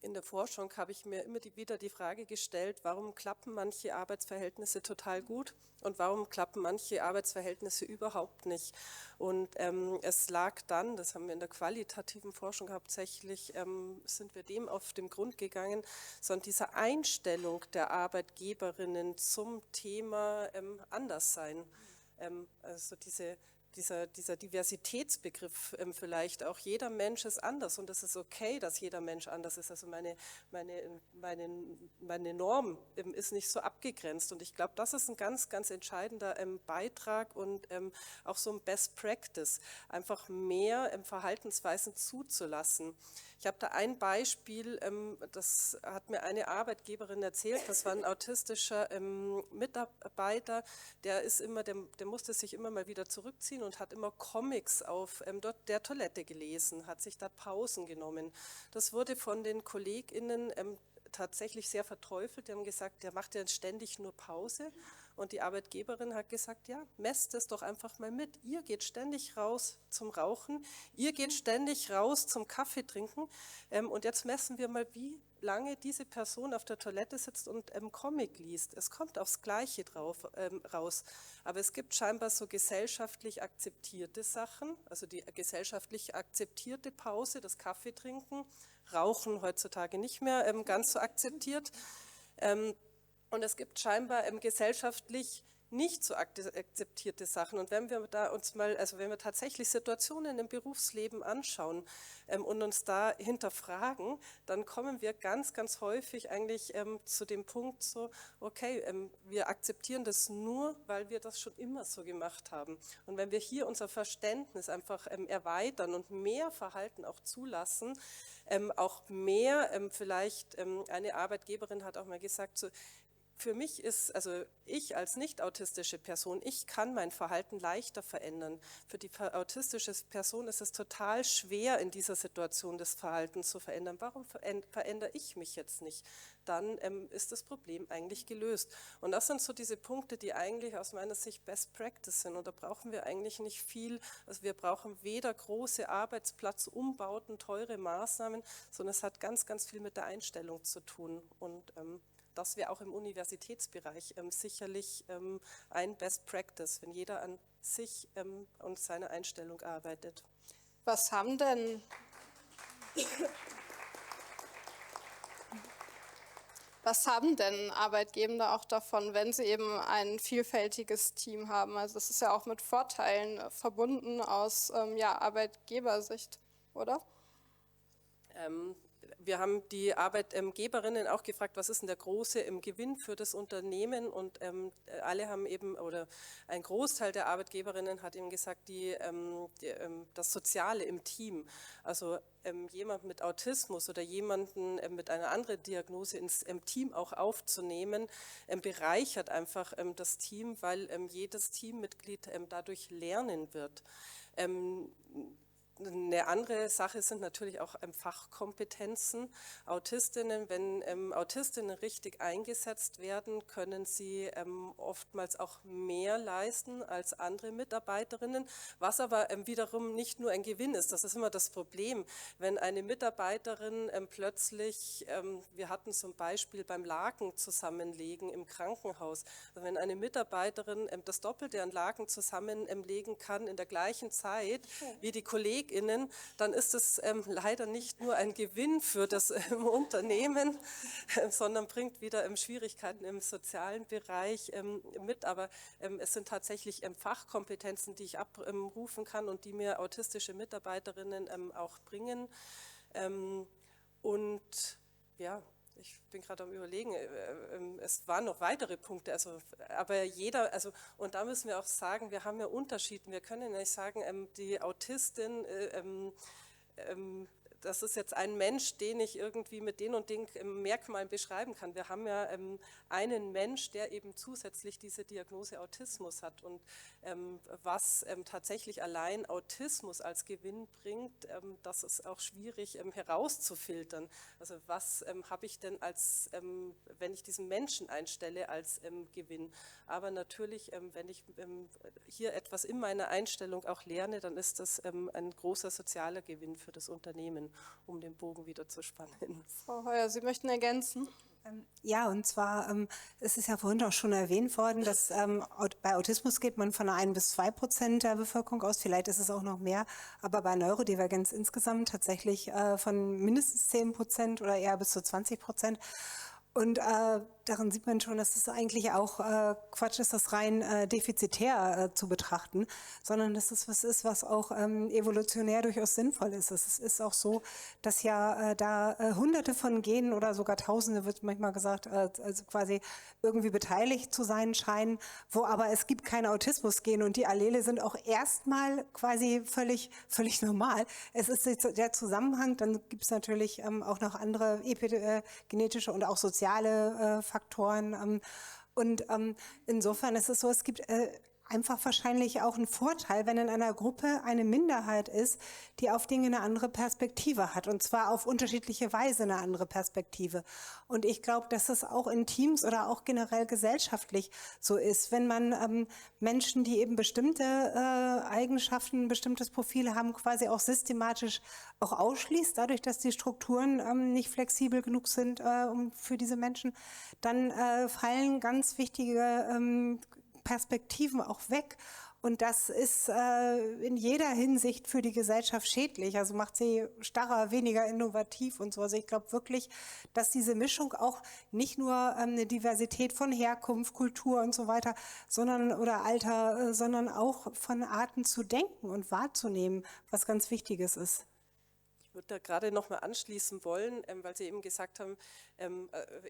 In der Forschung habe ich mir immer wieder die Frage gestellt, warum klappen manche Arbeitsverhältnisse total gut und warum klappen manche Arbeitsverhältnisse überhaupt nicht. Und es lag dann, das haben wir in der qualitativen Forschung hauptsächlich, sind wir dem auf den Grund gegangen, sondern dieser Einstellung der Arbeitgeberinnen zum Thema Anderssein. Also dieser Diversitätsbegriff vielleicht auch, jeder Mensch ist anders und es ist okay, dass jeder Mensch anders ist. Also meine Norm ist nicht so abgegrenzt und ich glaube, das ist ein ganz, ganz entscheidender Beitrag und auch so ein Best Practice, einfach mehr Verhaltensweisen zuzulassen. Ich habe da ein Beispiel, das hat mir eine Arbeitgeberin erzählt, das war ein autistischer Mitarbeiter, der musste sich immer mal wieder zurückziehen und hat immer Comics auf der Toilette gelesen, hat sich da Pausen genommen. Das wurde von den KollegInnen tatsächlich sehr verteufelt. Die haben gesagt, der macht ja ständig nur Pause. Und die Arbeitgeberin hat gesagt, ja, messt es doch einfach mal mit. Ihr geht ständig raus zum Rauchen, ihr geht ständig raus zum Kaffee trinken. Und jetzt messen wir mal, wie lange diese Person auf der Toilette sitzt und Comic liest. Es kommt aufs Gleiche raus. Aber es gibt scheinbar so gesellschaftlich akzeptierte Sachen, also die gesellschaftlich akzeptierte Pause, das Kaffeetrinken, Rauchen heutzutage nicht mehr ganz so akzeptiert. Und es gibt scheinbar gesellschaftlich nicht so akzeptierte Sachen. Und wenn wir da wenn wir tatsächlich Situationen im Berufsleben anschauen und uns da hinterfragen, dann kommen wir ganz, ganz häufig eigentlich zu dem Punkt so, okay, wir akzeptieren das nur, weil wir das schon immer so gemacht haben. Und wenn wir hier unser Verständnis einfach erweitern und mehr Verhalten auch zulassen, auch mehr vielleicht, eine Arbeitgeberin hat auch mal gesagt, so, für mich ist, also ich als nicht autistische Person, ich kann mein Verhalten leichter verändern. Für die autistische Person ist es total schwer, in dieser Situation das Verhalten zu verändern. Warum verändere ich mich jetzt nicht? Dann ist das Problem eigentlich gelöst. Und das sind so diese Punkte, die eigentlich aus meiner Sicht Best Practice sind. Und da brauchen wir eigentlich nicht viel. Also wir brauchen weder große Arbeitsplatzumbauten, teure Maßnahmen, sondern es hat ganz, ganz viel mit der Einstellung zu tun. Und das wäre auch im Universitätsbereich sicherlich ein Best Practice, wenn jeder an sich und seiner Einstellung arbeitet. Was haben denn Arbeitgebende auch davon, wenn sie eben ein vielfältiges Team haben? Also das ist ja auch mit Vorteilen verbunden aus Arbeitgebersicht, oder? wir haben die Arbeitgeberinnen auch gefragt, was ist denn der große Gewinn für das Unternehmen, und alle haben eben, oder ein Großteil der Arbeitgeberinnen hat eben gesagt, das Soziale im Team, also jemand mit Autismus oder jemanden mit einer anderen Diagnose ins Team auch aufzunehmen, bereichert einfach das Team, weil jedes Teammitglied dadurch lernen wird. Eine andere Sache sind natürlich auch Fachkompetenzen. Autistinnen, wenn Autistinnen richtig eingesetzt werden, können sie oftmals auch mehr leisten als andere Mitarbeiterinnen, was aber wiederum nicht nur ein Gewinn ist. Das ist immer das Problem, wenn eine Mitarbeiterin plötzlich, wir hatten zum Beispiel beim Laken zusammenlegen im Krankenhaus, also wenn eine Mitarbeiterin das Doppelte an Laken zusammenlegen kann in der gleichen Zeit wie die Kolleginnen, dann ist es leider nicht nur ein Gewinn für das Unternehmen, sondern bringt wieder Schwierigkeiten im sozialen Bereich mit. Aber es sind tatsächlich Fachkompetenzen, die ich abrufen kann und die mir autistische Mitarbeiterinnen auch bringen. Und ja, ich bin gerade am Überlegen, es waren noch weitere Punkte, aber jeder, und da müssen wir auch sagen, wir haben ja Unterschiede. Wir können ja nicht sagen, die Autistin, das ist jetzt ein Mensch, den ich irgendwie mit den und den Merkmalen beschreiben kann. Wir haben ja einen Mensch, der eben zusätzlich diese Diagnose Autismus hat, und was tatsächlich allein Autismus als Gewinn bringt, das ist auch schwierig herauszufiltern. Also was habe ich denn wenn ich diesen Menschen einstelle, als Gewinn? Aber natürlich, wenn ich hier etwas in meiner Einstellung auch lerne, dann ist das ein großer sozialer Gewinn für das Unternehmen, um den Bogen wieder zu spannen. Frau Heuer, Sie möchten ergänzen? Ja, und zwar, es ist ja vorhin auch schon erwähnt worden, dass bei Autismus geht man von 1-2% der Bevölkerung aus, vielleicht ist es auch noch mehr, aber bei Neurodivergenz insgesamt tatsächlich von mindestens 10% oder eher bis zu 20%. Und daran sieht man schon, dass es eigentlich auch Quatsch ist, das rein defizitär zu betrachten, sondern dass es was ist, was auch evolutionär durchaus sinnvoll ist. Es ist auch so, dass ja da Hunderte von Genen oder sogar Tausende, wird manchmal gesagt, also quasi irgendwie beteiligt zu sein scheinen, wo aber es gibt kein Autismus-Gen und die Allele sind auch erstmal quasi völlig normal. Es ist der Zusammenhang, dann gibt es natürlich auch noch andere epigenetische und auch soziale Faktoren. Und insofern ist es so, es gibt einfach wahrscheinlich auch einen Vorteil, wenn in einer Gruppe eine Minderheit ist, die auf Dinge eine andere Perspektive hat, und zwar auf unterschiedliche Weise eine andere Perspektive. Und ich glaube, dass es auch in Teams oder auch generell gesellschaftlich so ist, wenn man Menschen, die eben bestimmte Eigenschaften, ein bestimmtes Profil haben, quasi auch systematisch auch ausschließt, dadurch, dass die Strukturen nicht flexibel genug sind für diese Menschen, dann fallen ganz wichtige Perspektiven auch weg. Und das ist in jeder Hinsicht für die Gesellschaft schädlich. Also macht sie starrer, weniger innovativ und so. Also ich glaube wirklich, dass diese Mischung auch nicht nur eine Diversität von Herkunft, Kultur und so weiter, oder Alter, sondern auch von Arten zu denken und wahrzunehmen, was ganz Wichtiges ist. Ich würde da gerade noch mal anschließen wollen, weil Sie eben gesagt haben,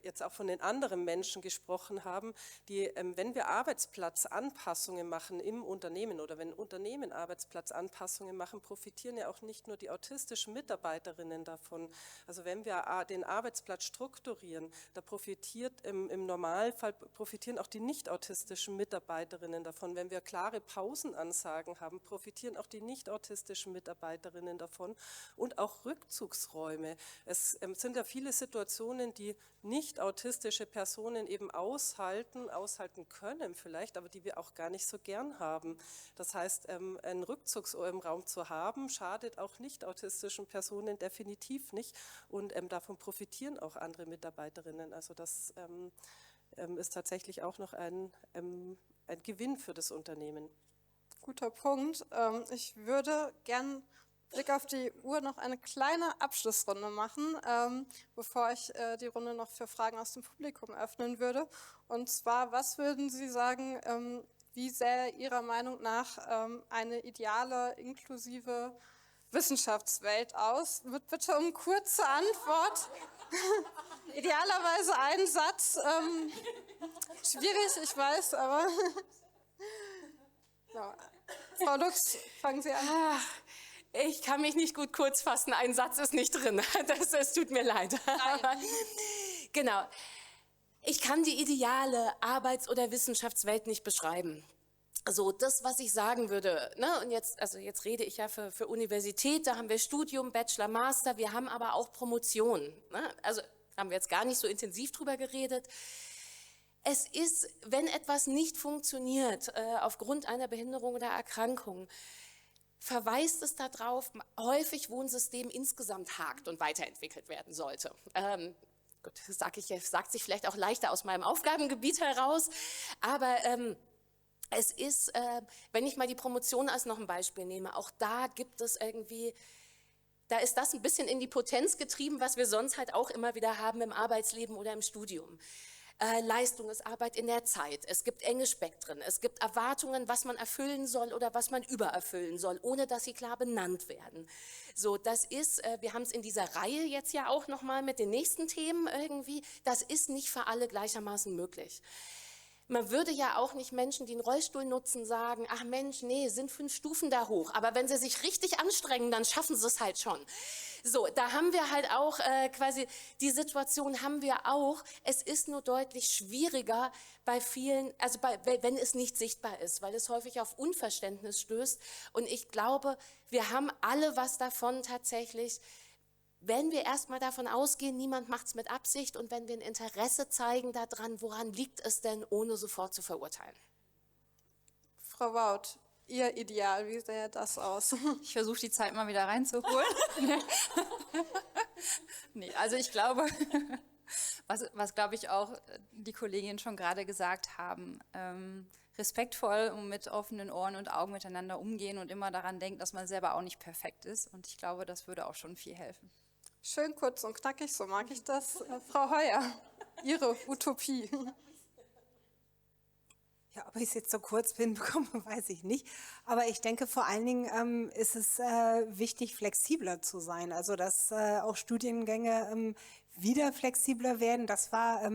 jetzt auch von den anderen Menschen gesprochen haben, die, wenn wir Arbeitsplatzanpassungen machen im Unternehmen oder wenn Unternehmen Arbeitsplatzanpassungen machen, profitieren ja auch nicht nur die autistischen Mitarbeiterinnen davon. Also wenn wir den Arbeitsplatz strukturieren, da im Normalfall profitieren auch die nicht autistischen Mitarbeiterinnen davon. Wenn wir klare Pausenansagen haben, profitieren auch die nicht autistischen Mitarbeiterinnen davon, und auch Rückzugsräume. Es sind ja viele Situationen, die nicht autistische Personen eben aushalten können vielleicht, aber die wir auch gar nicht so gern haben. Das heißt, einen Rückzugsraum zu haben, schadet auch nicht autistischen Personen definitiv nicht, und davon profitieren auch andere Mitarbeiterinnen. Also das ist tatsächlich auch noch ein Gewinn für das Unternehmen. Guter Punkt. Ich würde gern Blick auf die Uhr noch eine kleine Abschlussrunde machen, bevor ich die Runde noch für Fragen aus dem Publikum öffnen würde. Und zwar, was würden Sie sagen, wie sähe Ihrer Meinung nach eine ideale, inklusive Wissenschaftswelt aus? Wird bitte um kurze Antwort. Idealerweise ein Satz. Schwierig, ich weiß, aber... Ja. Frau Lux, fangen Sie an. Ich kann mich nicht gut kurz fassen, ein Satz ist nicht drin. Es tut mir leid. Genau. Ich kann die ideale Arbeits- oder Wissenschaftswelt nicht beschreiben. So, das, was ich sagen würde, ne, und jetzt rede ich ja für Universität, da haben wir Studium, Bachelor, Master, wir haben aber auch Promotion. Ne? Also haben wir jetzt gar nicht so intensiv drüber geredet. Es ist, wenn etwas nicht funktioniert, aufgrund einer Behinderung oder Erkrankung, verweist es darauf, häufig Wohnsystem insgesamt hakt und weiterentwickelt werden sollte. Gut, das sagt sich vielleicht auch leichter aus meinem Aufgabengebiet heraus, aber es ist, wenn ich mal die Promotion als noch ein Beispiel nehme, auch da gibt es irgendwie, da ist das ein bisschen in die Potenz getrieben, was wir sonst halt auch immer wieder haben im Arbeitsleben oder im Studium. Leistung ist Arbeit in der Zeit. Es gibt enge Spektren. Es gibt Erwartungen, was man erfüllen soll oder was man übererfüllen soll, ohne dass sie klar benannt werden. So, das ist, wir haben es in dieser Reihe jetzt ja auch nochmal mit den nächsten Themen irgendwie, das ist nicht für alle gleichermaßen möglich. Man würde ja auch nicht Menschen, die einen Rollstuhl nutzen, sagen, ach Mensch, nee, sind 5 Stufen da hoch. Aber wenn sie sich richtig anstrengen, dann schaffen sie es halt schon. So, da haben wir halt auch quasi, die Situation haben wir auch. Es ist nur deutlich schwieriger bei vielen, also wenn es nicht sichtbar ist, weil es häufig auf Unverständnis stößt. Und ich glaube, wir haben alle was davon tatsächlich, wenn wir erstmal davon ausgehen, niemand macht es mit Absicht und wenn wir ein Interesse zeigen daran, woran liegt es denn, ohne sofort zu verurteilen. Frau Wout, Ihr Ideal, wie sähe das aus? Ich versuche die Zeit mal wieder reinzuholen. Nee, also ich glaube, was glaube ich auch die Kolleginnen schon gerade gesagt haben, respektvoll und mit offenen Ohren und Augen miteinander umgehen und immer daran denken, dass man selber auch nicht perfekt ist. Und ich glaube, das würde auch schon viel helfen. Schön kurz und knackig, so mag ich das. Frau Heuer, Ihre Utopie. Ja, ob ich es jetzt so kurz hinbekomme, weiß ich nicht. Aber ich denke, vor allen Dingen ist es wichtig, flexibler zu sein. Also, dass auch Studiengänge wieder flexibler werden. Das war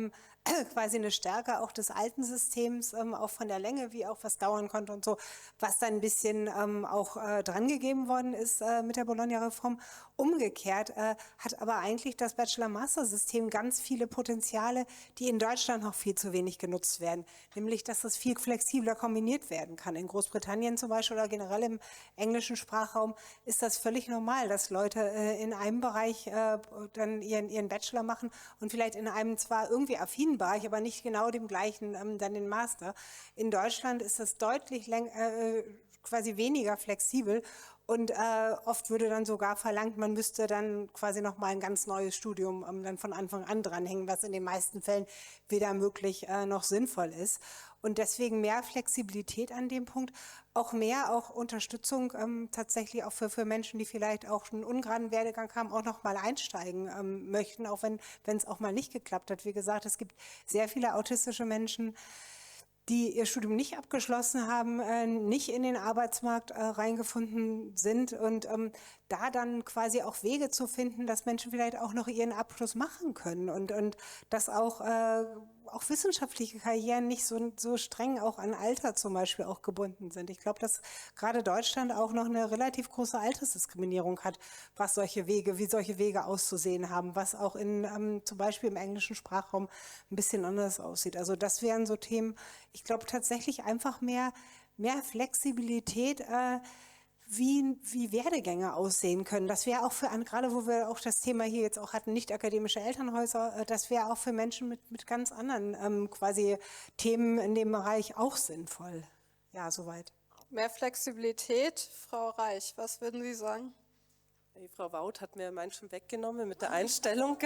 quasi eine Stärke auch des alten Systems, auch von der Länge, wie auch was dauern konnte und so, was dann ein bisschen auch drangegeben worden ist mit der Bologna-Reform. Umgekehrt hat aber eigentlich das Bachelor-Master-System ganz viele Potenziale, die in Deutschland noch viel zu wenig genutzt werden. Nämlich, dass das viel flexibler kombiniert werden kann. In Großbritannien zum Beispiel oder generell im englischen Sprachraum ist das völlig normal, dass Leute in einem Bereich dann ihren Bachelor machen und vielleicht in einem zwar irgendwie affinen Bereich, aber nicht genau dem gleichen dann den Master. In Deutschland ist das deutlich quasi weniger flexibel. Und oft würde dann sogar verlangt, man müsste dann quasi nochmal ein ganz neues Studium dann von Anfang an dranhängen, was in den meisten Fällen weder möglich noch sinnvoll ist. Und deswegen mehr Flexibilität an dem Punkt, auch Unterstützung tatsächlich auch für Menschen, die vielleicht auch einen ungeraden Werdegang haben, auch nochmal einsteigen möchten, auch wenn es auch mal nicht geklappt hat. Wie gesagt, es gibt sehr viele autistische Menschen, die ihr Studium nicht abgeschlossen haben, nicht in den Arbeitsmarkt reingefunden sind und da dann quasi auch Wege zu finden, dass Menschen vielleicht auch noch ihren Abschluss machen können und dass auch wissenschaftliche Karrieren nicht so streng auch an Alter zum Beispiel auch gebunden sind. Ich glaube, dass gerade Deutschland auch noch eine relativ große Altersdiskriminierung hat, wie solche Wege auszusehen haben, was auch zum Beispiel im englischen Sprachraum ein bisschen anders aussieht. Also das wären so Themen, ich glaube tatsächlich einfach mehr Flexibilität, wie Werdegänge aussehen können. Das wäre auch gerade wo wir auch das Thema hier jetzt auch hatten, nicht akademische Elternhäuser, das wäre auch für Menschen mit ganz anderen quasi Themen in dem Bereich auch sinnvoll. Ja, soweit. Mehr Flexibilität, Frau Reich, was würden Sie sagen? Die Frau Wout hat mir meinen schon weggenommen mit der Einstellung.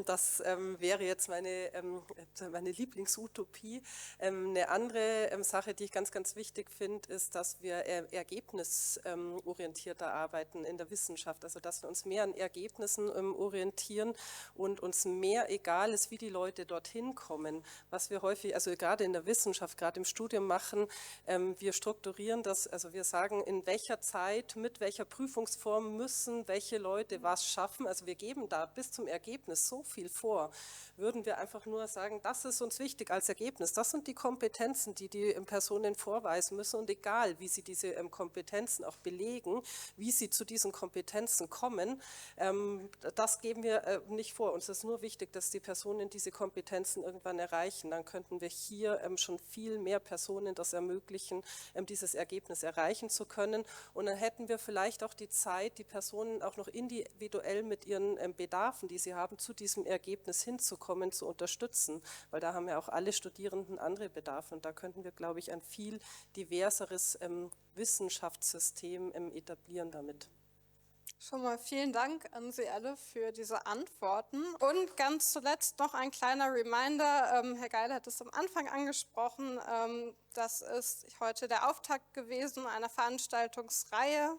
Das wäre jetzt meine Lieblingsutopie. Eine andere Sache, die ich ganz, ganz wichtig finde, ist, dass wir ergebnisorientierter arbeiten in der Wissenschaft. Also dass wir uns mehr an Ergebnissen orientieren und uns mehr egal ist, wie die Leute dorthin kommen. Was wir häufig, also gerade in der Wissenschaft, gerade im Studium machen, wir strukturieren das, also wir sagen, in welcher Zeit, mit welcher Prüfungsform müssen welche Leute was schaffen. Also wir geben da bis zum Ergebnis so viel vor. Würden wir einfach nur sagen, das ist uns wichtig als Ergebnis. Das sind die Kompetenzen, die die Personen vorweisen müssen. Und egal, wie sie diese Kompetenzen auch belegen, wie sie zu diesen Kompetenzen kommen, das geben wir nicht vor. Uns ist nur wichtig, dass die Personen diese Kompetenzen irgendwann erreichen. Dann könnten wir hier schon viel mehr Personen das ermöglichen, dieses Ergebnis erreichen zu können. Und dann hätten wir vielleicht auch die Zeit, die Personen auch noch individuell mit ihren Bedarfen, die sie haben, zu diesem Ergebnis hinzukommen, zu unterstützen, weil da haben ja auch alle Studierenden andere Bedarfe und da könnten wir, glaube ich, ein viel diverseres Wissenschaftssystem etablieren damit. Schon mal vielen Dank an Sie alle für diese Antworten. Und ganz zuletzt noch ein kleiner Reminder, Herr Geil hat es am Anfang angesprochen, das ist heute der Auftakt gewesen einer Veranstaltungsreihe,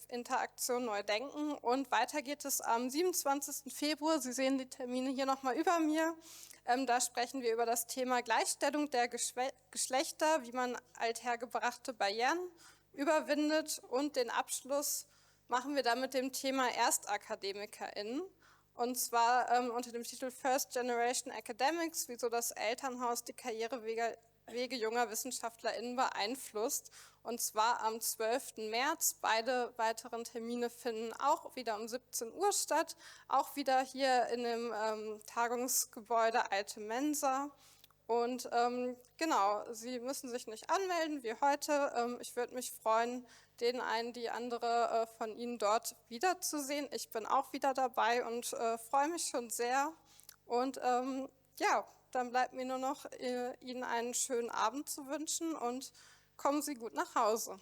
Interaktion neu denken, und weiter geht es am 27. Februar, Sie sehen die Termine hier nochmal über mir, da sprechen wir über das Thema Gleichstellung der Geschlechter, wie man althergebrachte Barrieren überwindet, und den Abschluss machen wir dann mit dem Thema ErstakademikerInnen, und zwar unter dem Titel First Generation Academics, wieso das Elternhaus die Karrierewege junger WissenschaftlerInnen beeinflusst, und zwar am 12. März. Beide weiteren Termine finden auch wieder um 17 Uhr statt, auch wieder hier in dem Tagungsgebäude Alte Mensa. Und genau, Sie müssen sich nicht anmelden wie heute. Ich würde mich freuen, den einen, die andere von Ihnen dort wiederzusehen. Ich bin auch wieder dabei und freue mich schon sehr. Und ja, dann bleibt mir nur noch, Ihnen einen schönen Abend zu wünschen und kommen Sie gut nach Hause.